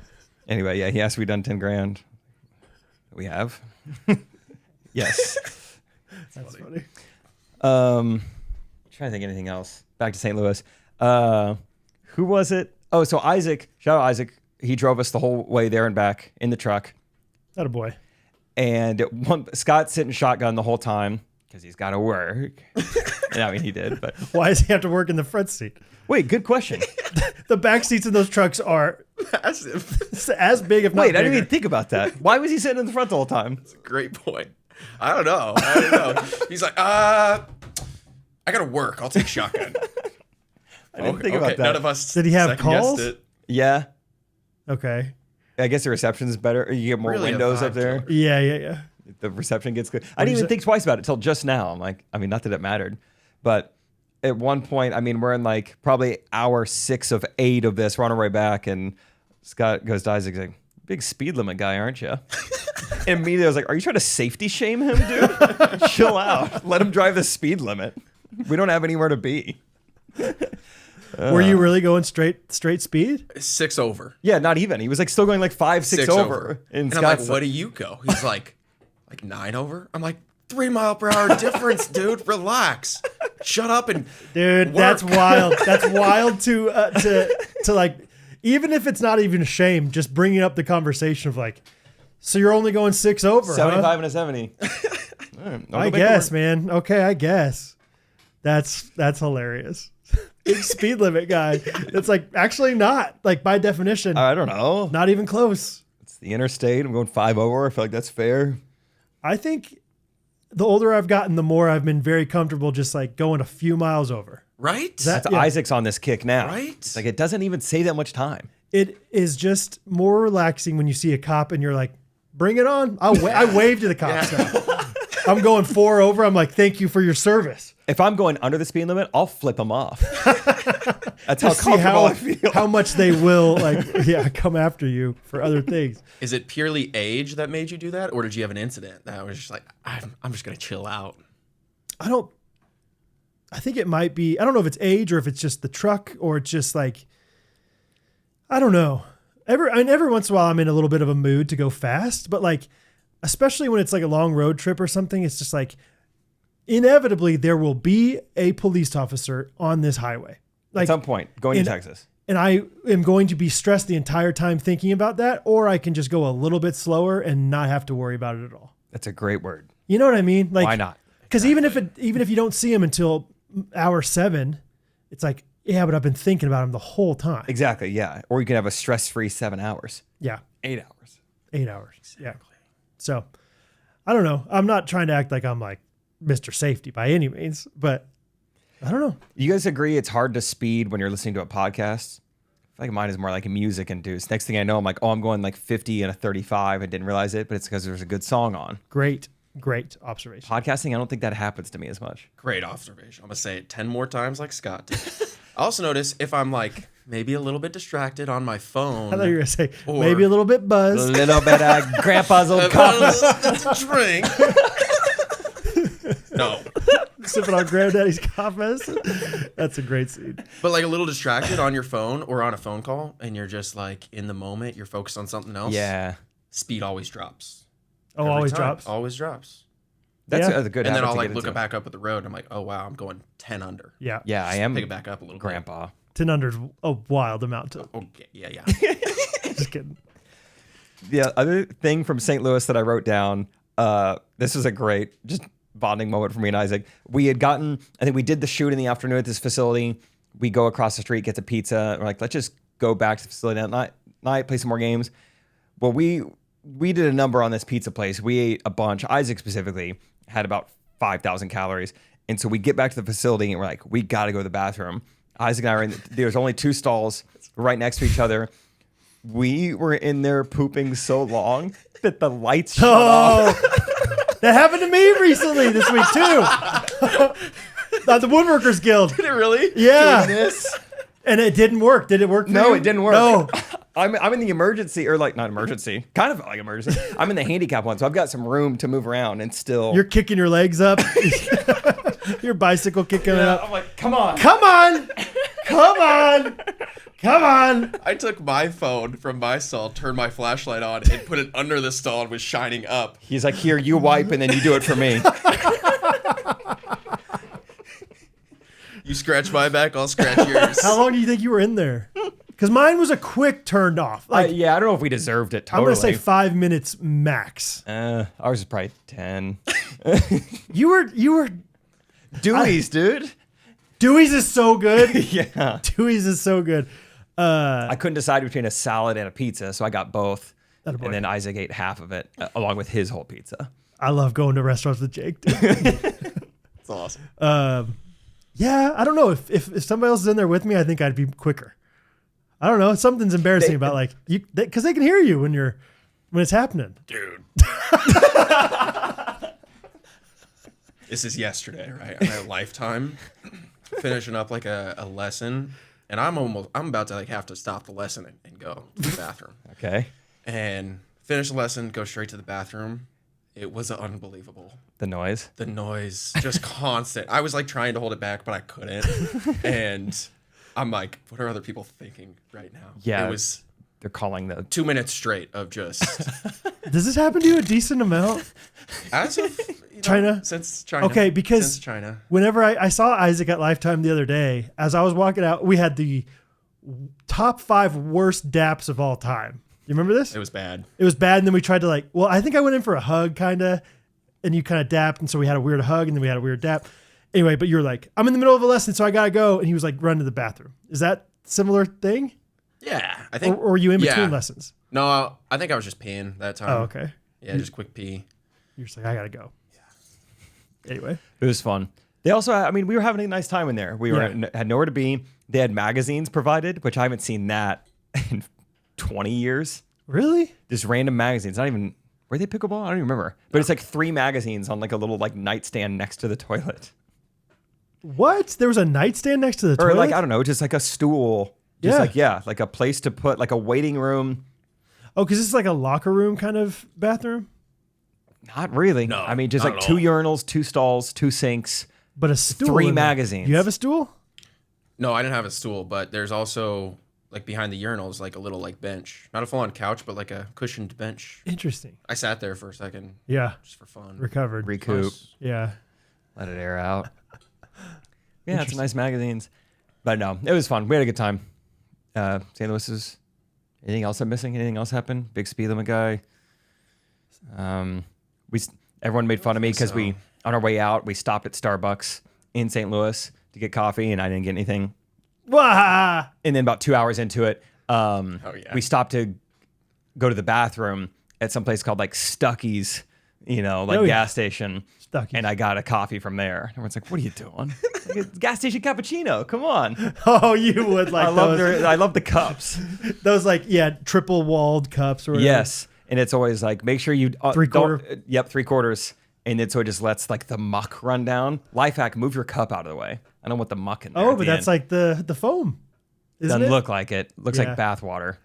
anyway, yeah, he asked if we done 10 grand. We have. Yes. That's funny. Trying to think of anything else. Back to St. Louis. Who was it? Oh, so Isaac. Shout out Isaac. He drove us the whole way there and back in the truck. Atta boy. And Scott's sitting shotgun the whole time because he's got to work. I mean, he did, but Why does he have to work in the front seat? wait, good question. The back seats in those trucks are That's as big, if not Wait, I didn't bigger. even think about that. Why was he sitting in the front the whole time? a great point. I don't know. He's like, I gotta work. I'll take shotgun. I didn't think about that. None of us Did he have second-guessed calls? it. Yeah. Okay. I guess the reception's better. You get more Really a windows up vibe there. killer. Yeah. The reception gets good. I What didn't is even it? think twice about it till just now. I'm like, I mean, not that it mattered, but at one point, I mean, we're in like probably hour 6 of 8 of this. We're on our way back, and Scott goes to Isaac, like, "Big speed limit guy, aren't you?" And immediately I was like, "Are you trying to safety shame him, dude? Chill out. Let him drive the speed limit. We don't have anywhere to be." Were you really going straight speed? 6 over. Yeah, not even. He was like still going like 5, 6 over. And I'm Scott's like, what do you go? He's like 9 over? I'm like, 3 mile per hour difference, dude. Relax. Shut up and Dude, work. that's wild. That's wild to like, even if it's not even a shame, just bringing up the conversation of like, so you're only going 6 over, 75 huh? and a 70. I guess, man. Okay, I guess. That's hilarious. Big speed limit guy. It's like actually not, like by definition, I don't know. not even close. It's the interstate. I'm going 5 over. I feel like that's fair. I think the older I've gotten, the more I've been very comfortable just like going a few miles over. right? That- That's yeah. Isaac's on this kick now. Right? It's like it doesn't even say that much time. It is just more relaxing when you see a cop and you're like, bring it on. I wave to the cops now. I'm going 4 over. I'm like, thank you for your service. If I'm going under the speed limit, I'll flip them off. That's how To see comfortable I feel. how much they will come after you for other things. Is it purely age that made you do that, or did you have an incident that was just like, I'm just gonna chill out? I think it might be, I don't know if it's age or if it's just the truck or it's just like, I don't know. Every once in a while I'm in a little bit of a mood to go fast, but like, especially when it's like a long road trip or something, it's just like, inevitably there will be a police officer on this highway. Like, At some point, going to Texas. And I am going to be stressed the entire time thinking about that, or I can just go a little bit slower and not have to worry about it at all. That's a great word. You know what I mean? Like, why not? Because even if you don't see him until hour 7, it's like, yeah, but I've been thinking about him the whole time. Exactly, yeah. Or you can have a stress-free 7 hours. Yeah. 8 hours. 8 hours. Exactly. Yeah. So, I don't know. I'm not trying to act like I'm like Mr. Safety by any means, but I don't know. You guys agree it's hard to speed when you're listening to a podcast? I feel like mine is more like a music induced. Next thing I know, I'm like, oh, I'm going like 50 and a 35. I didn't realize it, but it's because there's a good song on. Great observation. Podcasting, I don't think that happens to me as much. Great observation. I'm gonna say it 10 more times like Scott did. I also notice if I'm like maybe a little bit distracted on my phone. I thought you were gonna say or maybe a little bit A buzzed. little bit of grandpa's old coffee. That's a drink. No. Sipping on Granddaddy's coffee. That's a great scene. But like a little distracted on your phone or on a phone call, and you're just like in the moment, you're focused on something else. Yeah. Speed always drops. Oh, Every always time. drops. Always drops. That's Yeah. a good And then habit I'll to like get look into. back up at the road. And I'm like, oh wow, I'm going 10 under. Yeah. Yeah, I am Pick it back up a little grandpa. 10 under's a wild amount to. bit. Okay, yeah. Just kidding. The other thing from St. Louis that I wrote down, this was a great just bonding moment for me and Isaac. We had gotten, I think we did the shoot in the afternoon at this facility. We go across the street, get the pizza. We're like, let's just go back to the facility that night, play some more games. Well, we did a number on this pizza place. We ate a bunch. Isaac specifically had about 5,000 calories. And so we get back to the facility and we're like, we got to go to the bathroom. Isaac and I were in, there's only 2 stalls right next to each other. We were in there pooping so long that the lights shut off. That happened to me recently this week too. At the Woodworkers Guild. Did it really? Yeah. Doing this? And it didn't work. Did it work for you? No, it didn't work. No. I'm in the emergency, or like not emergency, kind of like emergency. I'm in the handicap one, so I've got some room to move around and still. You're kicking your legs up. Your bicycle kicking up. I'm like, come on. Come on. Come on. Come on. I took my phone from my stall, turned my flashlight on, and put it under the stall and was shining up. He's like, here, you wipe, and then you do it for me. You scratch my back, I'll scratch yours. How long do you think you were in there? Because mine was a quick turned off. Like, Yeah, I don't know if we deserved it I'm totally. going to say 5 minutes max. Ours is probably 10. You were. Dewey's, dude. Dewey's is so good. Yeah. Dewey's is so good. I couldn't decide between a salad and a pizza, so I got both. Attaboy. And then Isaac ate half of it, along with his whole pizza. I love going to restaurants with Jake. Dude. It's awesome. Yeah, I don't know. If somebody else is in there with me, I think I'd be quicker. I don't know. Something's embarrassing about like you because they can hear you when it's happening. Dude. This is yesterday, right? I'm at Lifetime, finishing up like a lesson, and I'm about to like have to stop the lesson and go to the bathroom. Okay. And finish the lesson, go straight to the bathroom. It was unbelievable. The noise. The noise, just constant. I was like trying to hold it back, but I couldn't. And I'm like, what are other people thinking right now? Yeah. It was They're calling the 2 minutes straight of just Does this happen to you a decent amount? as of China? since China. Okay, because since China. whenever I saw Isaac at Lifetime the other day, as I was walking out, we had the top 5 worst daps of all time. You remember this? It was bad. It was bad, and then we tried to I think I went in for a hug, kind of, and you kind of dapped, and so we had a weird hug, and then we had a weird dap. Anyway, but you're like, I'm in the middle of a lesson, so I gotta go, and he was like, run to the bathroom. Is that similar thing? Yeah, I think. Or were you in between yeah. lessons? No, I think I was just peeing that time. Oh, okay. Yeah, just quick pee. You're just like, I gotta go. Yeah. Anyway. It was fun. They also, I mean, we were having a nice time in there. We had nowhere to be. They had magazines provided, which I haven't seen that in 20 years. Really? Just random magazines, not even Were they pickleball? I don't even remember. But it's like 3 magazines on like a little like nightstand next to the toilet. What? There was a nightstand next to the Or toilet? like, I don't know, just like a stool. Just Yeah. like a place to put like a waiting room. Oh, because this is like a locker room kind of bathroom? Not really. No, I mean, just not like at 2 all. urinals, 2 stalls, 2 sinks. But a stool. 3 in there. magazines. You have a stool? No, I didn't have a stool, but there's also like behind the urinals, like a little like bench, not a full on couch, but like a cushioned bench. Interesting. I sat there for a second Yeah. just for fun. Recovered. Recoup. Nice. Yeah. Let it air out. Yeah, it's nice magazines. But no, it was fun. We had a good time. St. Louis is... Anything else I'm missing? Anything else happened? Big Spielema guy. Everyone made fun of me because we, on our way out, we stopped at Starbucks in St. Louis to get coffee, and I didn't get anything. Wah! And then about 2 hours into it, yeah. we stopped to go to the bathroom at some place called like Stucky's, gas station. Stucky's. And I got a coffee from there. Everyone's like, "What are you doing?" Like, it's gas station cappuccino. Come on. Oh, you would like I love the cups. those like, triple walled cups or whatever. Yes. And it's always like, make sure you... 3/4? Yep, 3/4. And then so it just lets like the muck run down. Life hack, move your cup out of the way. I don't want the muck in there. Oh, but that's like the foam. Isn't Doesn't it? look like it. Looks like Yeah. bath water.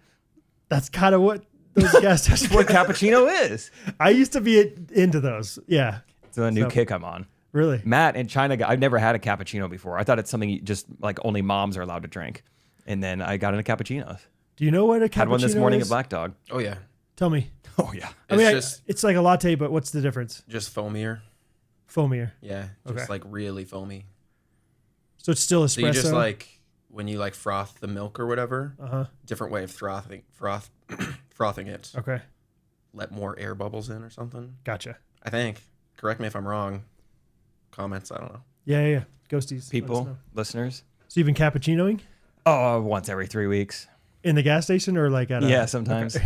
That's kind of what those gas stations What cappuccino is. I used to be into those. Yeah. It's a new kick I'm on. Really? Matt in China, I've never had a cappuccino before. I thought it's something just like only moms are allowed to drink. And then I got into cappuccinos. Do you know what a cappuccino Had one this morning is? at Black Dog. Oh yeah, Tell me. Oh, yeah. I mean, just it's like a latte, but what's the difference? just foamier. Foamier. Yeah, just Okay. like really foamy. So it's still espresso. So you just like when you like froth the milk or whatever. Uh-huh. Different way of frothing it. Okay. Let more air bubbles in or something. Gotcha. I think. Correct me if I'm wrong. Comments. I don't know. Yeah. Ghosties. let us People, know. listeners. So you've been cappuccinoing Oh, once every 3 weeks. in the gas station or like at a... Yeah, sometimes.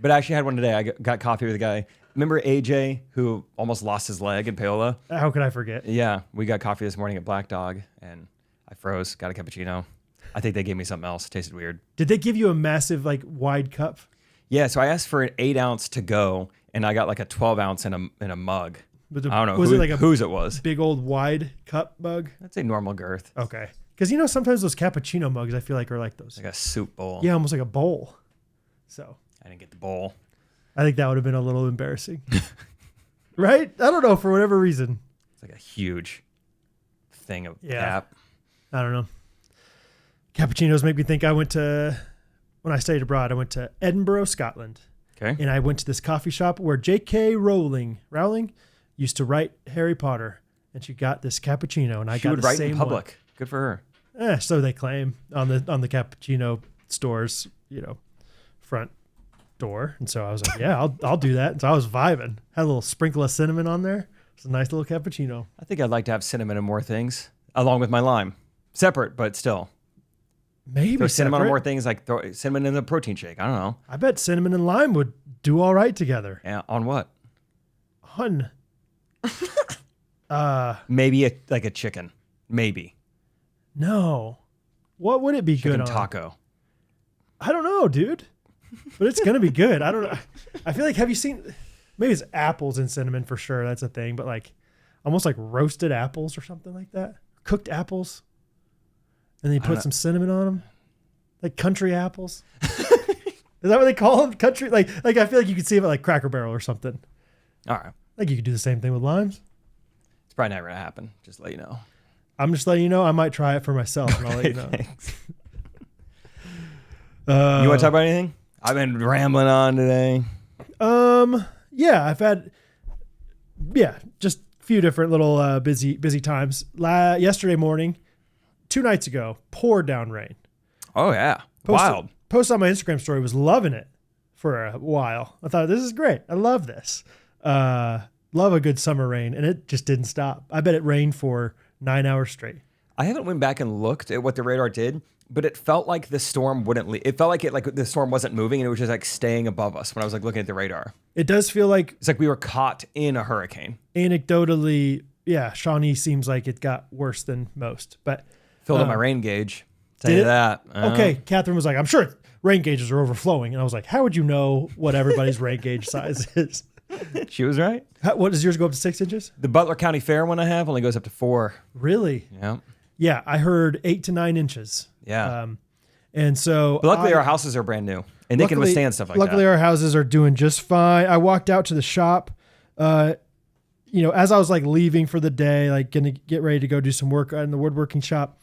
But I actually had one today. I got coffee with a guy. Remember AJ who almost lost his leg in Paola? How could I forget? Yeah, we got coffee this morning at Black Dog, and I froze, got a cappuccino. I think they gave me something else. It tasted weird. Did they give you a massive like wide cup? Yeah, so I asked for an 8 ounce to go, and I got like a 12 ounce in a mug. But I don't know was it like a whose it was. big old wide cup mug? I'd say normal girth. Okay. Because sometimes those cappuccino mugs I feel like are like those. Like a soup bowl. Yeah, almost like a bowl. So I didn't get the bowl. I think that would have been a little embarrassing. Right? I don't know, for whatever reason. It's like a huge thing of Yeah. cap. I don't know. Cappuccinos make me think when I studied abroad, I went to Edinburgh, Scotland. Okay. And I went to this coffee shop where J.K. Rowling used to write Harry Potter. And she got this cappuccino, and I She got would the write same in public. Good for her. So they claim on the cappuccino stores, front door. And so I was like, yeah, I'll do that. And so I was vibing. Had a little sprinkle of cinnamon on there. It's a nice little cappuccino. I think I'd like to have cinnamon and more things, along with my lime. Separate, but still. Maybe Throw cinnamon on separate. more things, like throw cinnamon in the protein shake. I don't know. I bet cinnamon and lime would do all right together. Yeah, on what? Hun. Maybe like a chicken. Maybe. No. What would it be Chicken good on? taco. I don't know, dude. But it's going to be good. I don't know. I feel like, have you seen, maybe it's apples and cinnamon for sure. That's a thing. But like almost like roasted apples or something like that. Cooked apples. And then you put some cinnamon on them. Like country apples. Is that what they call them? Country? Like I feel like you could see it like Cracker Barrel or something. All right. Like you could do the same thing with limes. It's probably never going to happen. Just to let you know. I'm just letting you know. I might try it for myself and I'll let you know. Thanks. You want to talk about anything? I've been rambling on today. Yeah, I've had, just a few different little busy times. Yesterday morning, 2 nights ago, poured down rain. Oh, yeah. Wild. Post on my Instagram story, was loving it for a while. I thought, this is great. I love this. Love a good summer rain, and it just didn't stop. I bet it rained for 9 hours straight. I haven't went back and looked at what the radar did, but it felt like the storm wouldn't leave. It felt like the storm wasn't moving, and it was just like staying above us when I was like looking at the radar. It does feel like, It's like we were caught in a hurricane. anecdotally, Shawnee seems like it got worse than most. But Filled up my rain gauge. Tell did you it? that. okay, Catherine was like, I'm sure rain gauges are overflowing. And I was like, how would you know what everybody's rain gauge size is? She was right. What does yours go up to 6 inches? The Butler County Fair one I have only goes up to 4. Really? Yeah. Yeah, I heard 8 to 9 inches. Yeah. And so But luckily our houses are brand new and they can withstand stuff like luckily that. our houses are doing just fine. I walked out to the shop, as I was like leaving for the day, like going to get ready to go do some work in the woodworking shop.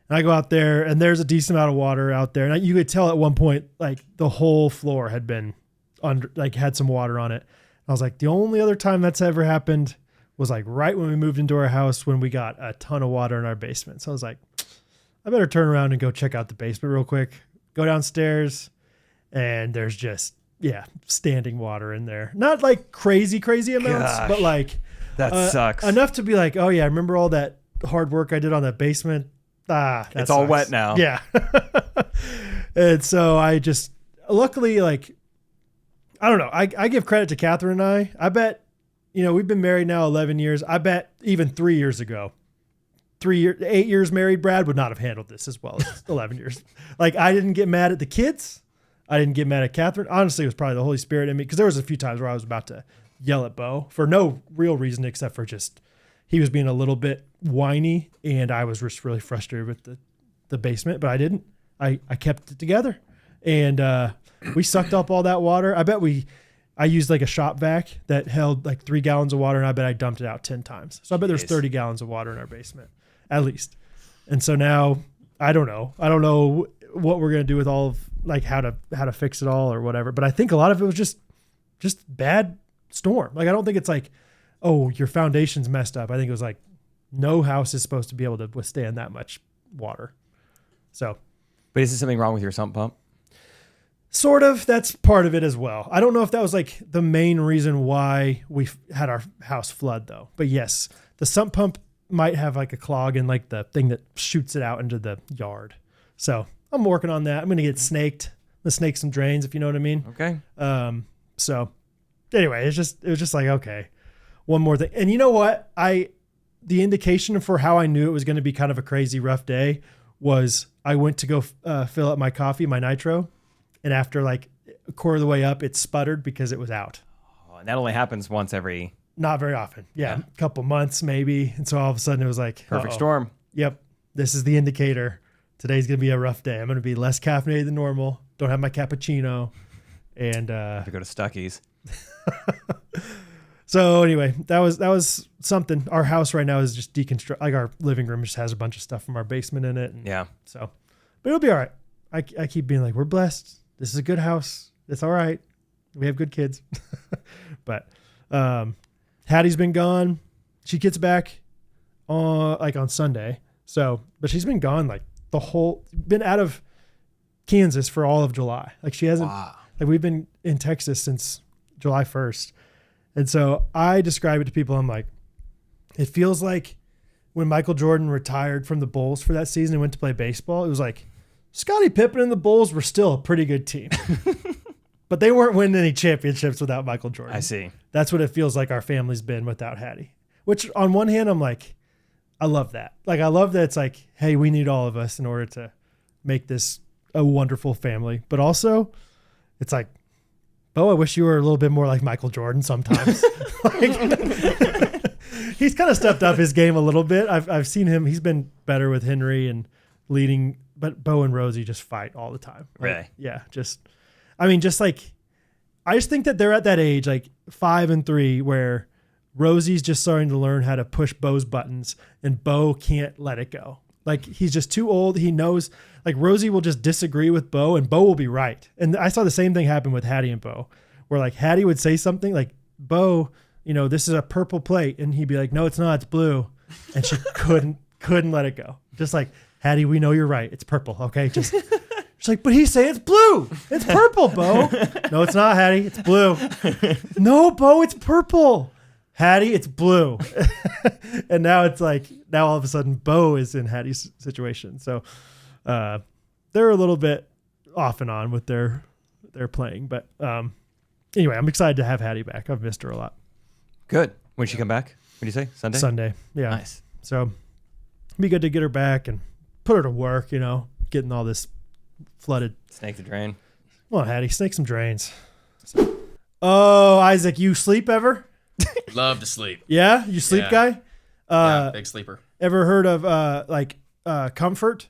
And I go out there and there's a decent amount of water out there. And you could tell at one point, like the whole floor had been had some water on it. I was like, the only other time that's ever happened was like right when we moved into our house when we got a ton of water in our basement. So I was like, I better turn around and go check out the basement real quick. Go downstairs and there's just, standing water in there. Not like crazy amounts, but like that sucks. Enough to be like, oh yeah, I remember all that hard work I did on that basement. It's all wet now. Yeah. And so I just, luckily, like, I don't know. I give credit to Catherine and I bet, we've been married now 11 years. I bet even 3 years ago, 8 years married, Brad would not have handled this as well as 11 years. Like, I didn't get mad at the kids. I didn't get mad at Catherine. Honestly, it was probably the Holy Spirit in me because there was a few times where I was about to yell at Bo for no real reason except for just he was being a little bit whiny and I was just really frustrated with the basement, but I didn't. I kept it together and we sucked up all that water. I bet I used like a shop vac that held like 3 gallons of water and I bet I dumped it out 10 times. So I bet there's 30 gallons of water in our basement at least. And so now I don't know what we're going to do with all of like how to fix it all or whatever. But I think a lot of it was just bad storm. Like, I don't think it's like, oh, your foundation's messed up. I think it was like no house is supposed to be able to withstand that much water. So, but is there something wrong with your sump pump? Sort of. That's part of it as well. I don't know if that was like the main reason why we had our house flood though. But yes, the sump pump might have like a clog in like the thing that shoots it out into the yard. So I'm working on that. I'm going to get snaked. I'm going to snake some drains, if you know what I mean. Okay. So anyway, it was just like, okay, one more thing. And you know what? The indication for how I knew it was going to be kind of a crazy rough day was I went to go fill up my coffee, my nitro. And after like a quarter of the way up, it sputtered because it was out. Oh, and that only happens once every... Not very often. Yeah. A couple months maybe. And so all of a sudden it was like... Perfect storm. Yep. This is the indicator. Today's going to be a rough day. I'm going to be less caffeinated than normal. Don't have my cappuccino. And... have to go to Stuckey's. So anyway, that was something. Our house right now is just deconstruct. Like our living room just has a bunch of stuff from our basement in it. And yeah. So, but it'll be all right. I keep being like, we're blessed. This is a good house. It's all right. We have good kids. But Hattie's been gone. She gets back on Sunday. So, but she's been gone like been out of Kansas for all of July. Like she hasn't. Wow. Like we've been in Texas since July 1st. And so I describe it to people. I'm like, it feels like when Michael Jordan retired from the Bulls for that season and went to play baseball, it was like Scottie Pippen and the Bulls were still a pretty good team, but they weren't winning any championships without Michael Jordan. I see. That's what it feels like our family's been without Hattie, which on one hand, I'm like, I love that. Like, I love that it's like, hey, we need all of us in order to make this a wonderful family. But also it's like, Bo, I wish you were a little bit more like Michael Jordan sometimes. He's kind of stepped up his game a little bit. I've seen him. He's been better with Henry and leading, but Bo and Rosie just fight all the time. Like, really? Yeah. I just think that they're at that age, like 5 and 3, where Rosie's just starting to learn how to push Bo's buttons and Bo can't let it go. Like he's just too old. He knows like Rosie will just disagree with Bo and Bo will be right. And I saw the same thing happen with Hattie and Bo, where like Hattie would say something like, Bo, this is a purple plate. And he'd be like, no, it's not, it's blue. And she couldn't let it go. Just like, Hattie, we know you're right. It's purple. Okay. She's like, but he's saying it's blue. It's purple, Bo. No, it's not, Hattie. It's blue. No, Bo, it's purple. Hattie, it's blue. And now it's like, now all of a sudden Bo is in Hattie's situation. So they're a little bit off and on with their playing. But anyway, I'm excited to have Hattie back. I've missed her a lot. Good. When she come back? What do you say? Sunday? Sunday. Yeah. Nice. So it'd be good to get her back and put her to work, getting all this flooded. Snake the drain. Well, Hattie, snake some drains. So. Oh, Isaac, you sleep ever? Love to sleep. Yeah, you sleep Yeah. guy. Big sleeper. Ever heard of Comfort?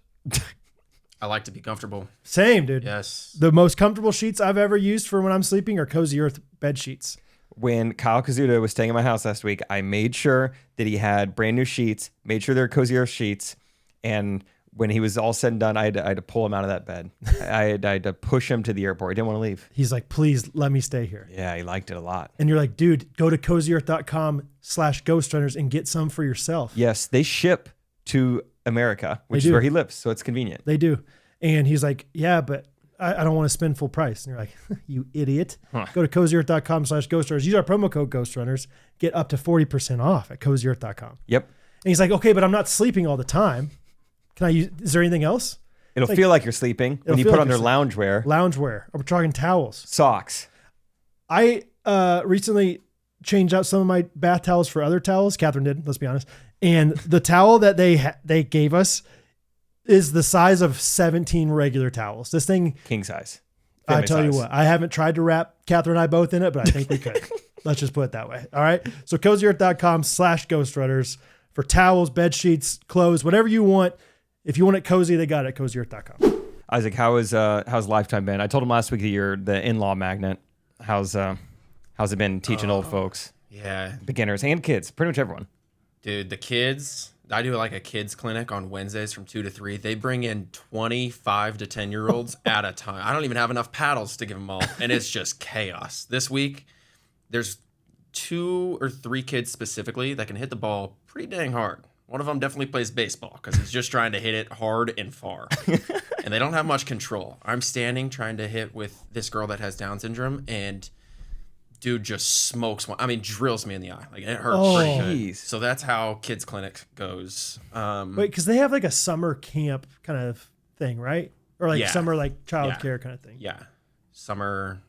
I like to be comfortable. Same, dude. Yes. The most comfortable sheets I've ever used for when I'm sleeping are Cozy Earth bed sheets. When Kyle Kazuda was staying at my house last week, I made sure that he had brand new sheets, made sure they're Cozy Earth sheets. And when he was all said and done, I had to pull him out of that bed. I had to push him to the airport. He didn't want to leave. He's like, please let me stay here. Yeah, he liked it a lot. And you're like, dude, go to cozyearth.com/ghostrunners and get some for yourself. Yes, they ship to America, which They is do. where he lives. So it's convenient. They do. And he's like, yeah, but I don't want to spend full price. And you're like, you idiot. Huh. Go to cozyearth.com/ghostrunners. Use our promo code Ghostrunners. Get up to 40% off at cozyearth.com. Yep. And he's like, okay, but I'm not sleeping all the time. Can I use, is there anything else? It'll feel like you're sleeping when you feel put like on their you're loungewear. Loungewear. We're talking towels. Socks. I recently changed out some of my bath towels for other towels. Catherine did, let's be honest. And the towel that they gave us is the size of 17 regular towels. This thing, King size. I Family tell you size. what, I haven't tried to wrap Catherine and I both in it, but I think we could. Let's just put it that way. All right. So cozyearth.com/ghostrunners for towels, bed sheets, clothes, whatever you want. If you want it cozy, they got it at cozyearth.com. Isaac, how's Lifetime been? I told him last week that you're the in-law magnet. How's it been teaching old folks, Yeah. beginners and kids, pretty much everyone? Dude, the kids, I do like a kids clinic on Wednesdays from 2 to 3. They bring in 25 to 10-year-olds at a time. I don't even have enough paddles to give them all. And it's just chaos. This week, there's 2 or 3 kids specifically that can hit the ball pretty dang hard. One of them definitely plays baseball because he's just trying to hit it hard and far. And they don't have much control. I'm standing trying to hit with this girl that has Down syndrome, and dude just smokes one. I mean, drills me in the eye. Like, it hurts pretty good. Jeez. So that's how kids clinic goes. Wait, because they have like a summer camp kind of thing, right? Or like Yeah. summer like child Yeah. care kind of thing. Yeah. Summer.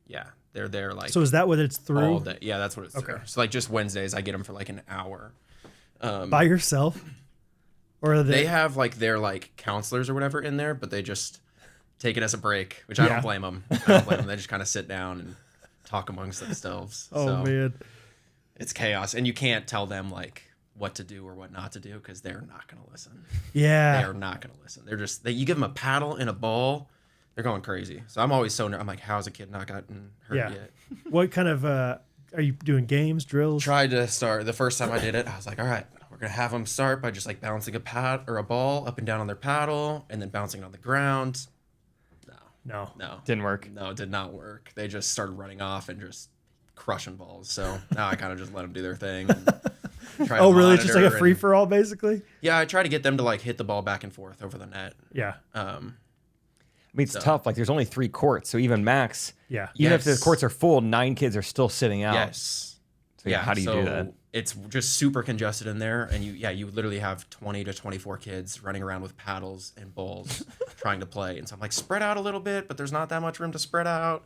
Yeah. They're there like So is that what it's through? all day. Yeah, that's what it's through. So like just Wednesdays, I get them for like an hour. By yourself? Or are They have like their like counselors or whatever in there, but they just take it as a break, which I Yeah. don't blame them. I don't blame them. They just kind of sit down and talk amongst themselves. Oh So man. it's chaos, and you can't tell them like what to do or what not to do because they're not going to listen. Yeah. They're not going to listen. They're just you give them a paddle and a ball, they're going crazy. So I'm always I'm like, how's a kid not gotten hurt Yeah. yet? What kind of are you doing games, drills? Tried to start the first time I did it. I was like, all right, we're gonna have them start by just like bouncing a pad or a ball up and down on their paddle, and then bouncing on the ground. No. No, Didn't work. no, it did not work. They just started running off and just crushing balls. So now I kind of just let them do their thing. And try to Oh really? It's just like a monitor free and- for all basically? Yeah, I try to get them to like hit the ball back and forth over the net. Yeah. I mean, it's tough. Like, there's only 3 courts, so even max, Yeah. even if the Yes. courts are full, 9 kids are still sitting out. Yes. So yeah, how do you do that? It's just super congested in there, and you literally have 20 to 24 kids running around with paddles and bowls trying to play. And so I'm like, spread out a little bit, but there's not that much room to spread out.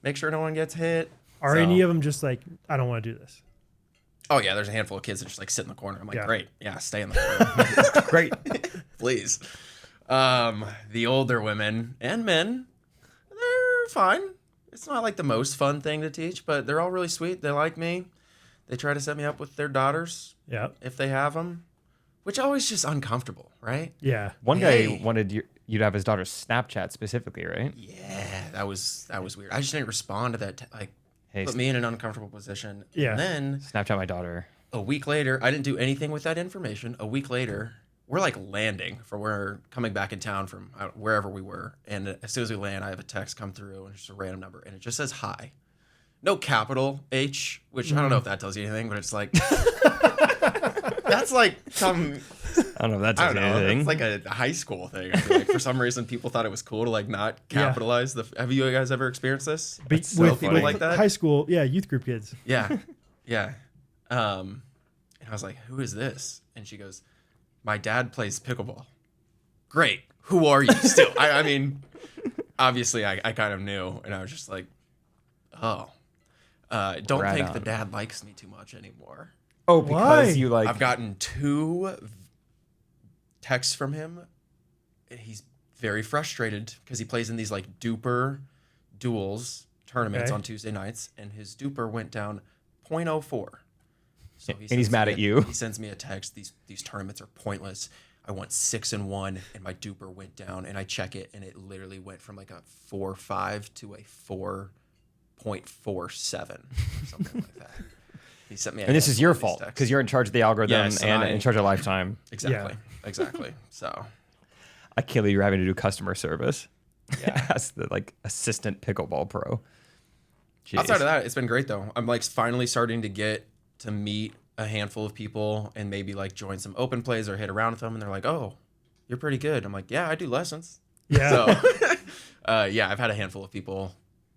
Make sure no one gets hit. Are any of them just like, I don't want to do this? Oh yeah, there's a handful of kids that just like sit in the corner. I'm like, Yeah. great, yeah, stay in the corner. Great. Please. The older women and men, they're fine. It's not like the most fun thing to teach, but they're all really sweet. They like me. They try to set me up with their daughters Yeah. if they have them, which always just uncomfortable, right? Yeah. One guy Hey. wanted you to have his daughter's Snapchat specifically, right? Yeah, that was weird. I just didn't respond to that. Hey, Put me in an uncomfortable position. Yeah. And then Snapchat my daughter. a week later, I didn't do anything with that information. A week later, we're like landing we're coming back in town from wherever we were. And as soon as we land, I have a text come through and it's just a random number. And it just says hi. No capital H, which I don't know if that tells you anything, but it's like, that's like some, I don't know if that I tells don't you know. anything. It's like a high school thing. I feel like for some reason, people thought it was cool to like not capitalize Yeah. have you guys ever experienced this? With People like that? high school, yeah, youth group kids. Yeah. Yeah. And I was like, who is this? And she goes, my dad plays pickleball. Great. Who are you still? I mean, obviously I kind of knew. And I was just like, oh, don't Right think on. the dad likes me too much anymore. Oh, because Why? you like. I've gotten 2 texts from him. He's very frustrated because he plays in these like duper duels tournaments on Tuesday nights, and his duper went down 0.04. So he's mad at you. He sends me a text. These tournaments are pointless. I went 6-1, and my duper went down, and I check it, and it literally went from like a 4.5 to a 4.47 or something like that. He sent me. And this is your fault because you're in charge of the algorithm and in charge of lifetime. Exactly. So I kill you. You're having to do customer service. Yeah, as the assistant pickleball pro. Jeez. Outside of that, it's been great though. I'm like finally starting to get to meet a handful of people and maybe like join some open plays or hit around with them, and they're like, "Oh, you're pretty good." I'm like, "Yeah, I do lessons." Yeah. So, I've had a handful of people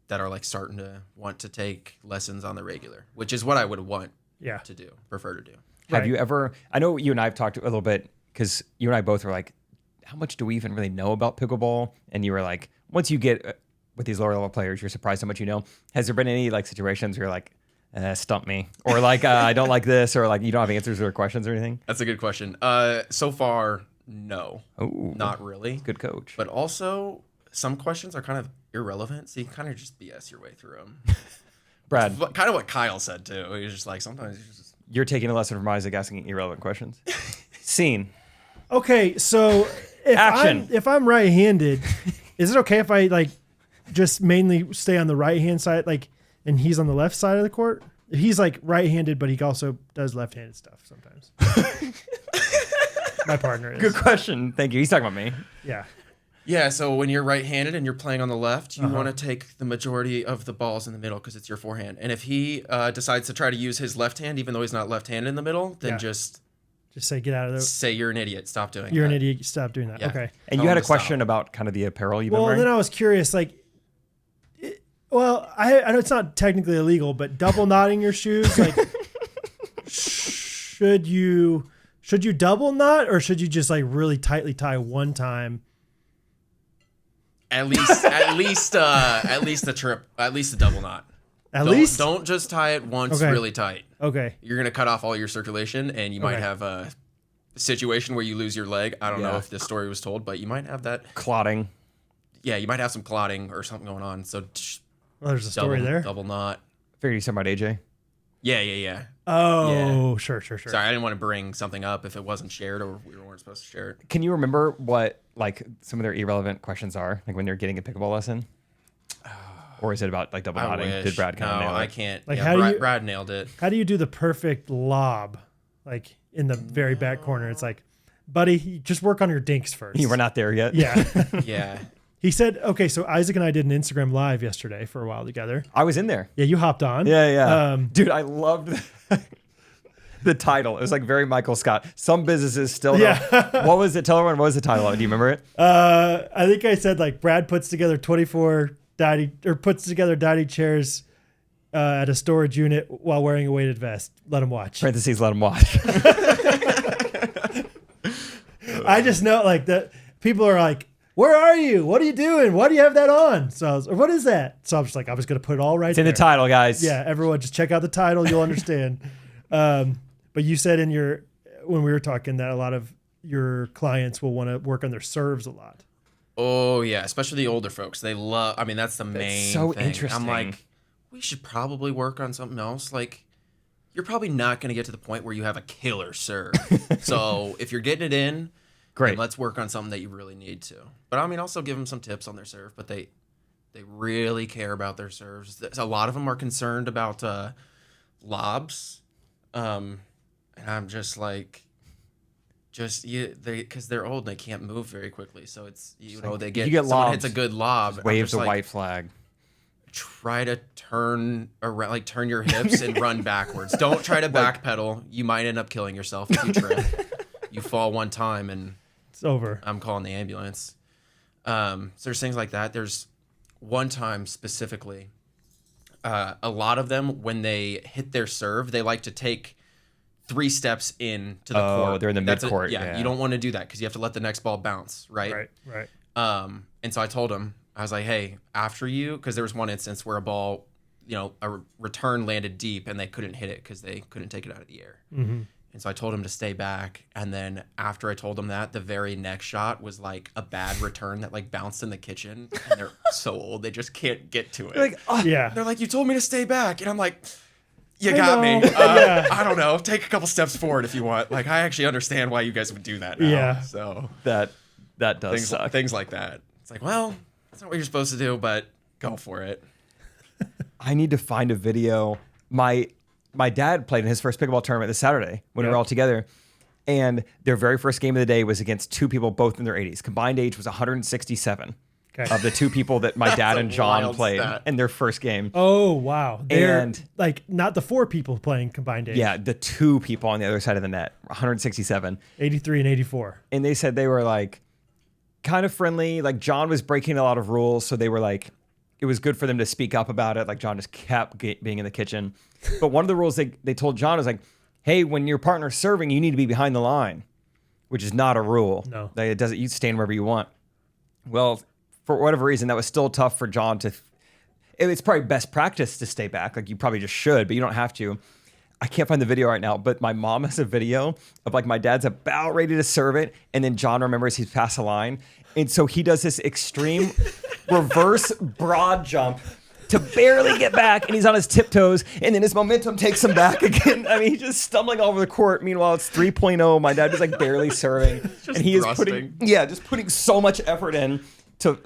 that are like starting to want to take lessons on the regular, which is what I would want to do, prefer to do. Have you ever? I know you and I have talked a little bit because you and I both were like, how much do we even really know about pickleball? And you were like, once you get with these lower level players, you're surprised how much you know. Has there been any like situations where you're like, stump me, or like I don't like this, or like you don't have answers or questions or anything? That's a good question. So far, no. Ooh, not really. Good coach. But also, some questions are kind of irrelevant, so you can kind of just BS your way through them. Brad, kind of what Kyle said too. He's just like sometimes you're taking a lesson from Isaac asking irrelevant questions. Scene. Okay, so if I'm right-handed, is it okay if I like just mainly stay on the right-hand side, like, and he's on the left side of the court? If he's like right-handed, but he also does left-handed stuff sometimes. My partner is. Good question. Thank you. He's talking about me. Yeah. Yeah, so when you're right-handed and you're playing on the left, you want to take the majority of the balls in the middle because it's your forehand. And if he decides to try to use his left hand, even though he's not left-handed in the middle, then just say get out of there. Say you're an idiot. Stop doing that. You're an idiot. Stop doing that. Yeah. Okay. And you had a question about kind of the apparel you've been wearing? Well, then I was curious, like, I know it's not technically illegal, but double knotting your shoes, like, should you double knot or should you just like really tightly tie one time? At least the double knot. Don't just tie it once really tight. Okay. You're gonna cut off all your circulation, and you might have a situation where you lose your leg. I don't know if this story was told, but you might have that clotting. Yeah, you might have some clotting or something going on. So there's a story there. Double knot. Figured you talking about AJ. Yeah. Oh, sure. Sorry, I didn't want to bring something up if it wasn't shared or we weren't supposed to share it. Can you remember what like some of their irrelevant questions are, like when you're getting a pickleball lesson? Or is it about like double knotting? Did Brad kind of nail it? No, I can't. Like Brad nailed it. How do you do the perfect lob, like in the very back corner? It's like, buddy, just work on your dinks first. You were not there yet. Yeah. Yeah. He said, okay, so Isaac and I did an Instagram live yesterday for a while together. I was in there. Yeah, you hopped on. Yeah. Dude, I loved the title. It was like very Michael Scott. Some businesses still don't. What was it? Tell everyone, what was the title of it? Do you remember it? I think I said like Brad puts together 24 puts together dining chairs at a storage unit while wearing a weighted vest. Let him watch. Parentheses, let him watch. I just know like that people are like, where are you? What are you doing? Why do you have that on? So what is that? So I'm just like, I was going to put it all right there. It's in the title, guys. Yeah, everyone just check out the title. You'll understand. But you said when we were talking that a lot of your clients will want to work on their serves a lot. Oh, yeah, especially the older folks. They love, that's the main so thing. Interesting. I'm like, we should probably work on something else. Like, you're probably not going to get to the point where you have a killer serve. So if you're getting it in, great. Let's work on something that you really need to. But also give them some tips on their serve. But they really care about their serves. A lot of them are concerned about lobs. And I'm just like, because they're old and they can't move very quickly. So it's, they get someone lobs, hits a good lob. Wave the white flag. Try to turn around, like turn your hips and run backwards. Don't try to backpedal. You might end up killing yourself if you trip. You fall one time and it's over. I'm calling the ambulance. So there's things like that. There's one time specifically, a lot of them, when they hit their serve, they like to take 3 steps in to the court. They're in the mid-court. Yeah, you don't want to do that because you have to let the next ball bounce, right? Right. And so I told him, I was like, hey, after you, because there was one instance where a ball, a return landed deep and they couldn't hit it because they couldn't take it out of the air. Mm-hmm. And so I told him to stay back. And then after I told him that, the very next shot was like a bad return that like bounced in the kitchen. And they're so old, they just can't get to it. Like, oh, Yeah. They're like, you told me to stay back. And I'm like, you I got know. me. Yeah. I don't know. Take a couple steps forward if you want. Like, I actually understand why you guys would do that now. Yeah. So that does suck. things like that. It's like, well, that's not what you're supposed to do, but go for it. I need to find a video. My dad played in his first pickleball tournament this Saturday when we were all together. And their very first game of the day was against two people, both in their 80s. Combined age was 167 of the two people that my dad and John wild played stat. in their first game. Oh, wow. They're And- like not the 4 people playing combined age. Yeah, the two people on the other side of the net, 167. 83 and 84. And they said they were like kind of friendly. Like John was breaking a lot of rules. So they were like, it was good for them to speak up about it. Like John just kept being in the kitchen. But one of the rules they told John was like, hey, when your partner's serving, you need to be behind the line, which is not a rule. No. Like, it doesn't, you stand wherever you want. Well, for whatever reason, that was still tough for John to, it's probably best practice to stay back. Like you probably just should, but you don't have to. I can't find the video right now, but my mom has a video of like my dad's about ready to serve it. And then John remembers he's past the line. And so he does this extreme reverse broad jump to barely get back, and he's on his tiptoes, and then his momentum takes him back again. I mean, he's just stumbling all over the court. Meanwhile, it's 3.0. My dad is like barely serving, and he is just putting so much effort in to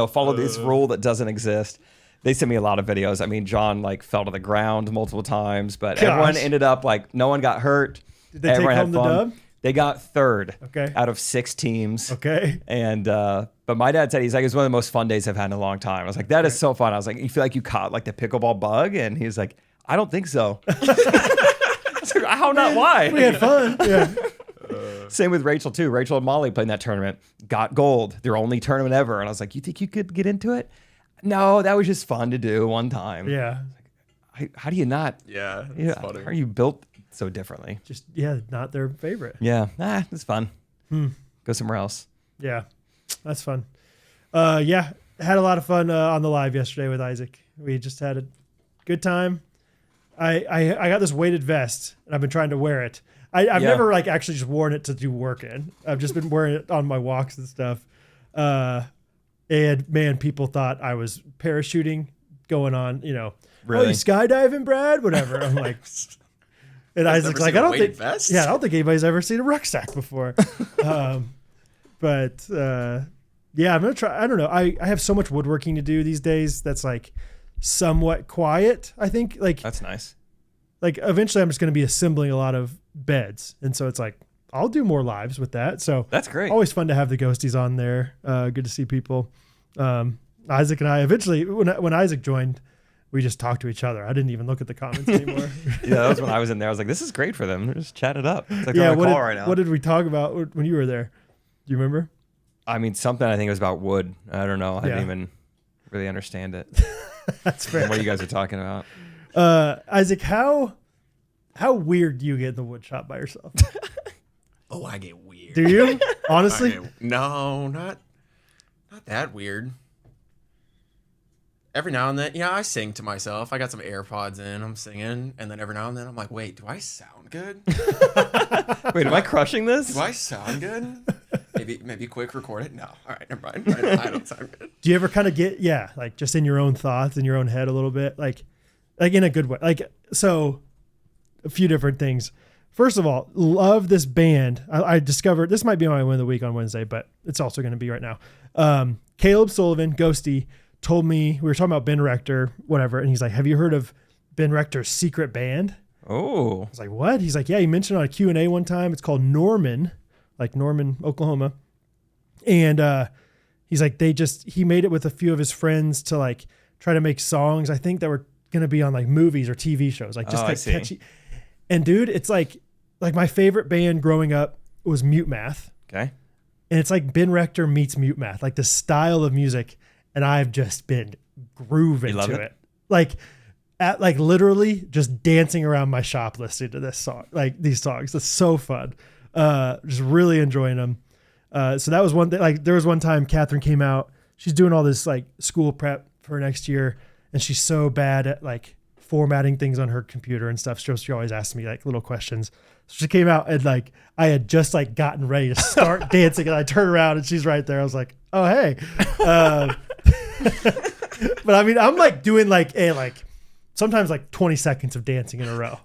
follow this rule that doesn't exist. They sent me a lot of videos. I mean, John like fell to the ground multiple times, but everyone ended up like no one got hurt. Did they take home the dub? They got third Okay. out of 6 teams. Okay. And but my dad said, he's like, it was one of the most fun days I've had in a long time. I was like, that is so fun. I was like, you feel like you caught like the pickleball bug? And he was like, I don't think so. I was like, how not? Why? We had fun. Yeah. Same with Rachel too. Rachel and Molly played in that tournament, got gold, their only tournament ever. And I was like, you think you could get into it? No, that was just fun to do one time. Yeah. How do you not? Yeah, Yeah, how are you built so differently? Just, not their favorite. Yeah, it's fun. Go somewhere else. Yeah. That's fun. Had a lot of fun on the live yesterday with Isaac. We just had a good time. I got this weighted vest, and I've been trying to wear it. I've never like actually just worn it to do work in. I've just been wearing it on my walks and stuff. And man, people thought I was parachuting, going on, Really? Oh, you skydiving, Brad? Whatever. I'm like, and Isaac's like, I don't think anybody's ever seen a rucksack before. I'm gonna try. I don't know. I have so much woodworking to do these days. That's like somewhat quiet. I think like That's nice. like eventually I'm just gonna be assembling a lot of beds, and so it's like I'll do more lives with that. So That's great. always fun to have the ghosties on there. Good to see people. Isaac and I eventually, when Isaac joined, we just talked to each other. I didn't even look at the comments anymore. Yeah, that was when I was in there. I was like, this is great for them. They're just chatting it up. It's like they're on a call right now. What did we talk about when you were there? Do you remember? I mean, something I think it was about wood. I don't know. I Yeah. didn't even really understand it. That's fair. What you guys are talking about. Isaac, how weird do you get in the wood shop by yourself? Oh, I get weird. Do you? Honestly? No, not that weird. Every now and then, I sing to myself. I got some AirPods in, I'm singing, and then every now and then I'm like, wait, do I sound good? Wait, am I crushing this? Do I sound good? Maybe quick record it? No. All right, never mind. I don't sound good. Do you ever kind of get, like just in your own thoughts, in your own head a little bit? Like in a good way. Like, so a few different things. First of all, love this band. I discovered, this might be my win of the week on Wednesday, but it's also going to be right now. Caleb Sullivan, Ghosty, told me, we were talking about Ben Rector, whatever, and he's like, have you heard of Ben Rector's secret band? Oh. I was like, what? He's like, yeah, he mentioned on a Q&A one time. It's called Norman, like Norman, Oklahoma. And he's like, he made it with a few of his friends to like try to make songs, I think that were going to be on like movies or TV shows, like just like catchy. And dude, it's like my favorite band growing up was Mute Math. Okay. And it's like Ben Rector meets Mute Math, like the style of music. And I've just been grooving to it. Like literally just dancing around my shop listening to this song, like these songs. It's so fun. Just really enjoying them. So that was one thing. Like there was one time Catherine came out, she's doing all this like school prep for next year. And she's so bad at like formatting things on her computer and stuff. So she always asks me like little questions. So she came out and like I had just like gotten ready to start dancing, and I turned around and she's right there. I was like, oh hey. But I mean, I'm like doing like sometimes like 20 seconds of dancing in a row.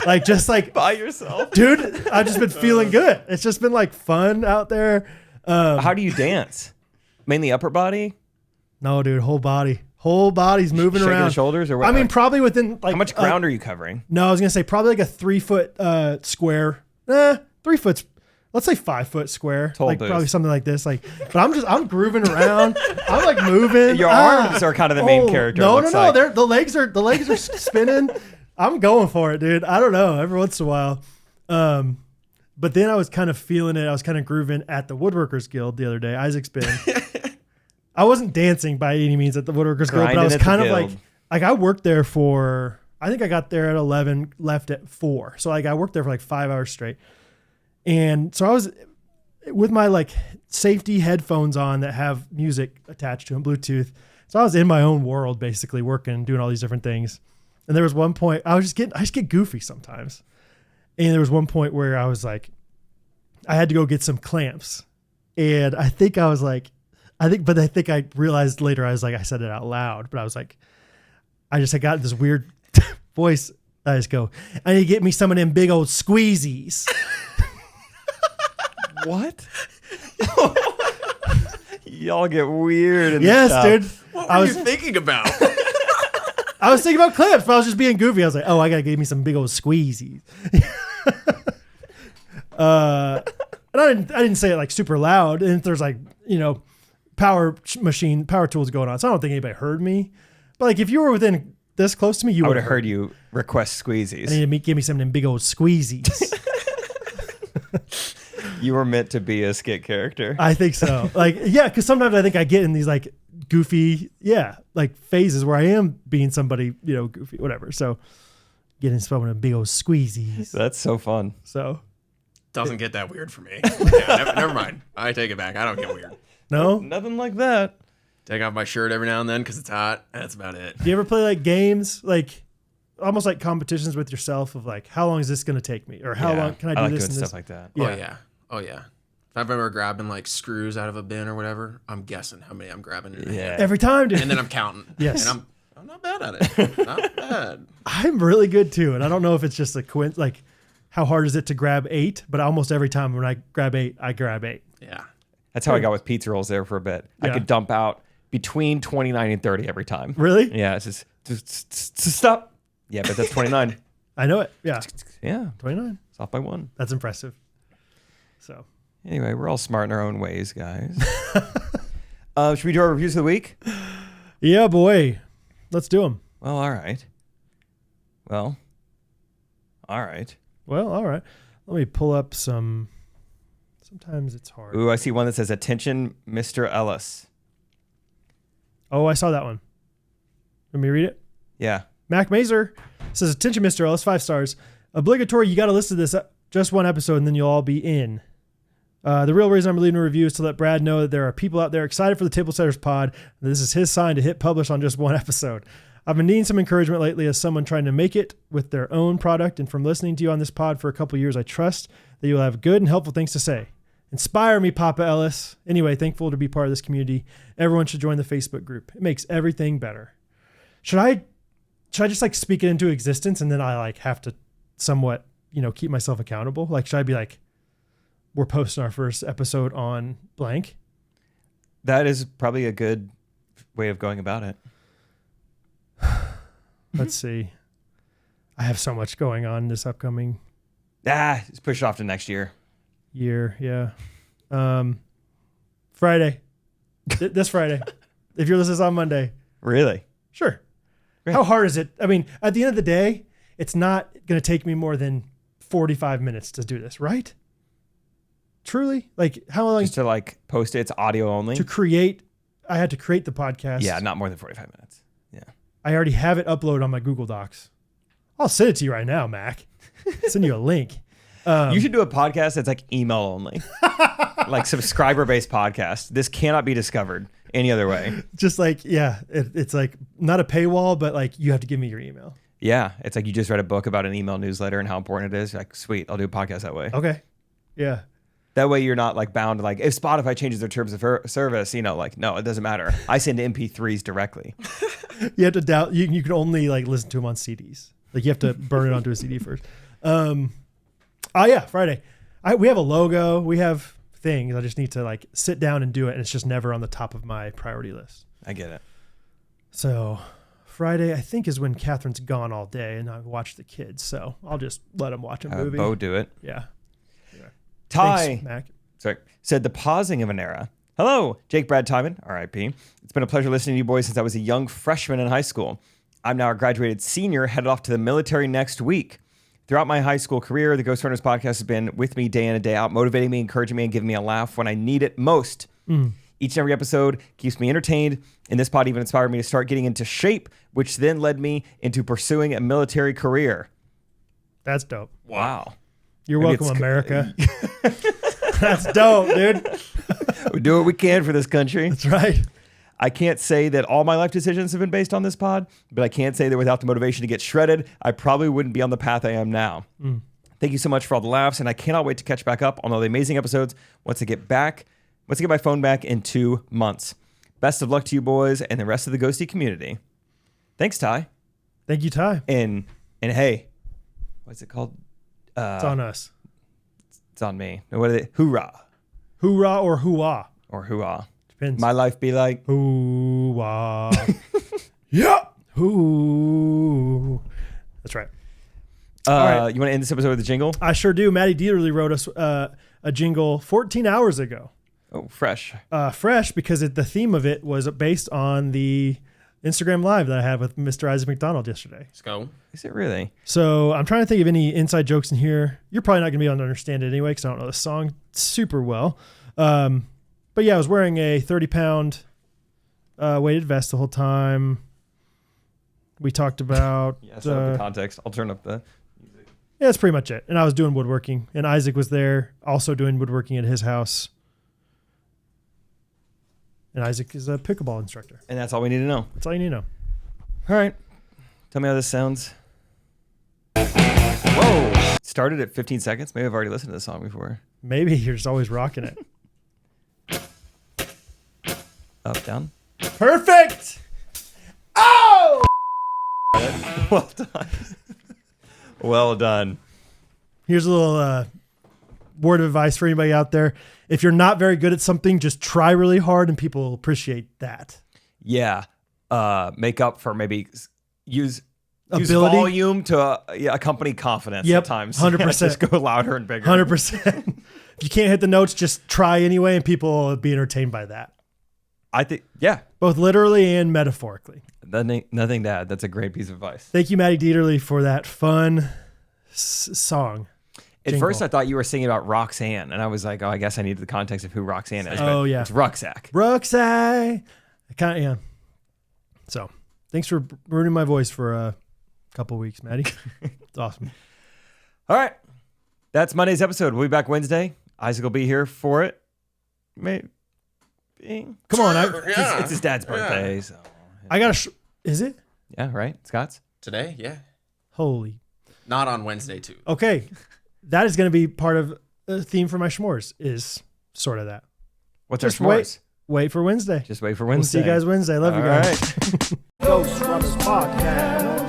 Like just like By yourself. dude, I've just been feeling good. It's just been like fun out there. How do you dance? Mainly upper body? No, dude, whole body's moving Shaking around. the shoulders or what? I mean, probably within like how much ground are you covering? No, I was gonna say probably like a 3 foot square. 3 foot. Let's say 5 foot square. Toll like boost. probably something like this. Like, but I'm grooving around. I'm like moving. Your arms are kind of the main character. No, it looks like. The legs are spinning. I'm going for it, dude. I don't know. Every once in a while. But then I was kind of feeling it. I was kind of grooving at the Woodworkers Guild the other day. Isaac's been. I wasn't dancing by any means at the Woodworkers Guild, but I was kind of like I worked there I think I got there at 11, left at 4. So like I worked there for like 5 hours straight. And so I was with my like safety headphones on that have music attached to them, Bluetooth. So I was in my own world, basically working, doing all these different things. And there was one point I just get goofy sometimes. And there was one point where I was like, I had to go get some clamps. And I think I realized later, I said it out loud, but I was like, I got this weird voice. I just go, I need to get me some of them big old squeezies. What? Y'all get weird. And Yes, stuff. dude. What were you thinking about? I was thinking about clamps, but I was just being goofy. I was like, oh, I got to give me some big old squeezies. And I didn't say it like super loud. And there's like, power tools going on. So I don't think anybody heard me. But like if you were within this close to me, you I would would have heard you request squeezies. I need to give me some of them big old squeezies. You were meant to be a skit character. I think so. Like, yeah, because sometimes I think I get in these like goofy, like phases where I am being somebody, goofy, whatever. So getting some of them big old squeezies. That's so fun. So Doesn't get that weird for me. Yeah, never mind. I take it back. I don't get weird. no. Nothing like that. Take off my shirt every now and then because it's hot. That's about it. Do you ever play like games, like almost like competitions with yourself of like, how long is this going to take me? Or how long can I do like this doing and stuff this? like that. Yeah. Oh yeah. If I've ever grabbing like screws out of a bin or whatever, I'm guessing how many I'm grabbing in a hand. Every time, dude. And then I'm counting. Yes. And I'm not bad at it. Not bad. I'm really good too. And I don't know if it's just a coincidence, like how hard is it to grab 8? But almost every time when I grab 8, I grab 8. Yeah. That's how I got with pizza rolls there for a bit. I Yeah. could dump out between 29 and 30 every time. Really? Yeah, it's just stop. Yeah, but that's 29. I know it. Yeah. Yeah, 29. it's off by 1. That's impressive. So Anyway, we're all smart in our own ways, guys. Should we do our reviews of the week? yeah, boy, let's do them. Well, all right. Well, all right. Well, all right. Let me pull up some. Sometimes it's hard. Ooh, I see one that says, "Attention, Mr. Ellis." Oh, I saw that one. Let me read it. Yeah. Mac Mazer says, "Attention, Mr. Ellis, 5 stars. Obligatory, you got to listen to this just one episode and then you'll all be in. The real reason I'm leaving a review is to let Brad know that there are people out there excited for the Table Setters pod. And this is his sign to hit publish on just one episode. I've been needing some encouragement lately as someone trying to make it with their own product. And from listening to you on this pod for a couple years, I trust that you'll have good and helpful things to say. Inspire me, Papa Ellis. Anyway, thankful to be part of this community. Everyone should join the Facebook group. It makes everything better." Should I just like speak it into existence and then I like have to somewhat, keep myself accountable? Like, should I be like, we're posting our first episode on blank? That is probably a good way of going about it. Let's see. I have so much going on this upcoming Just push it off to next year. year. Yeah. Friday. This Friday. If you're listening on Monday. Really? Sure. Great. How hard is it? I mean, at the end of the day, it's not going to take me more than 45 minutes to do this, right? Truly? Like, how long Just to like post it, it's audio only. to create? I had to create the podcast. Yeah, not more than 45 minutes. Yeah. I already have it uploaded on my Google Docs. I'll send it to you right now, Mac. Send you a link. You should do a podcast that's like email only, like subscriber-based podcast. This cannot be discovered any other way. Just like, yeah, it's like not a paywall, but like you have to give me your email. Yeah, it's like you just read a book about an email newsletter and how important it is. Like, sweet, I'll do a podcast that way. Okay. Yeah. That way you're not like bound to like, if Spotify changes their terms of service, like, no, it doesn't matter. I send MP3s directly. You have to you can only like listen to them on CDs. Like you have to burn it onto a CD first. Yeah, Friday. We have a logo. We have things. I just need to like sit down and do it. And it's just never on the top of my priority list. I get it. So Friday, I think, is when Catherine's gone all day and I watch the kids. So I'll just let them watch a movie. Bo do it. Yeah. Ty Thanks, Mac. said the pausing of an era. Hello, Jake Brad Timon, R.I.P. It's been a pleasure listening to you boys since I was a young freshman in high school. I'm now a graduated senior, headed off to the military next week. Throughout my high school career, the Ghostrunners podcast has been with me day in and day out, motivating me, encouraging me, and giving me a laugh when I need it most. Each and every episode keeps me entertained, and this pod even inspired me to start getting into shape, which then led me into pursuing a military career. That's dope. Wow. You're welcome, America. That's dope, dude. We do what we can for this country. That's right. I can't say that all my life decisions have been based on this pod, but I can say that without the motivation to get shredded, I probably wouldn't be on the path I am now. Thank you so much for all the laughs, and I cannot wait to catch back up on all the amazing episodes once I get my phone back in 2 months. Best of luck to you boys and the rest of the Ghosty community. Thanks, Ty. Thank you, Ty. And hey, what's it called? It's on us. It's on me. What are they? Hoorah. Hoorah or hoo-ah? Or hoo-ah. Depends. My life be like... Hoo-ah. Yeah. Hoo. That's right. Right. You want to end this episode with a jingle? I sure do. Maddie Dieterly wrote us a jingle 14 hours ago. Oh, fresh. Fresh because the theme of it was based on the Instagram Live that I had with Mr. Isaac McDonald yesterday. Let's go. Is it really? So I'm trying to think of any inside jokes in here. You're probably not going to be able to understand it anyway because I don't know the song super well. But yeah, I was wearing a 30-pound weighted vest the whole time. We talked about... Yeah, set up the context. I'll turn up the music. Yeah, that's pretty much it. And I was doing woodworking. And Isaac was there also doing woodworking at his house. And Isaac is a pickleball instructor. And that's all we need to know. That's all you need to know. All right. Tell me how this sounds. Whoa. Started at 15 seconds. Maybe I've already listened to this song before. Maybe you're just always rocking it. Up, down. Perfect! Oh! Well done. Well done. Here's a little word of advice for anybody out there. If you're not very good at something, just try really hard and people will appreciate that. Yeah. Make up for maybe use Ability. volume to accompany confidence at times. 100%. Just go louder and bigger. 100%. If you can't hit the notes, just try anyway and people will be entertained by that. I think, yeah. Both literally and metaphorically. Nothing to add. That's a great piece of advice. Thank you, Maddie Dieterly, for that fun song. At Jingle. first, I thought you were singing about Roxanne, and I was like, oh, I guess I needed the context of who Roxanne is. Oh, but yeah. It's Rucksack. Rucksack. Yeah. So, thanks for ruining my voice for a couple weeks, Maddie. It's awesome. All right. That's Monday's episode. We'll be back Wednesday. Isaac will be here for it. Maybe. Come on. It's his dad's birthday. Yeah. So. I got to... Is it? Yeah, right? Scott's? Today? Yeah. Holy. Not on Wednesday, too. Okay. That is going to be part of the theme for my s'mores is sort of that. What's Just our s'mores? Wait for Wednesday. Just wait for We'll Wednesday. see you guys Wednesday. Love you guys. All right. Ghostrunners Podcast.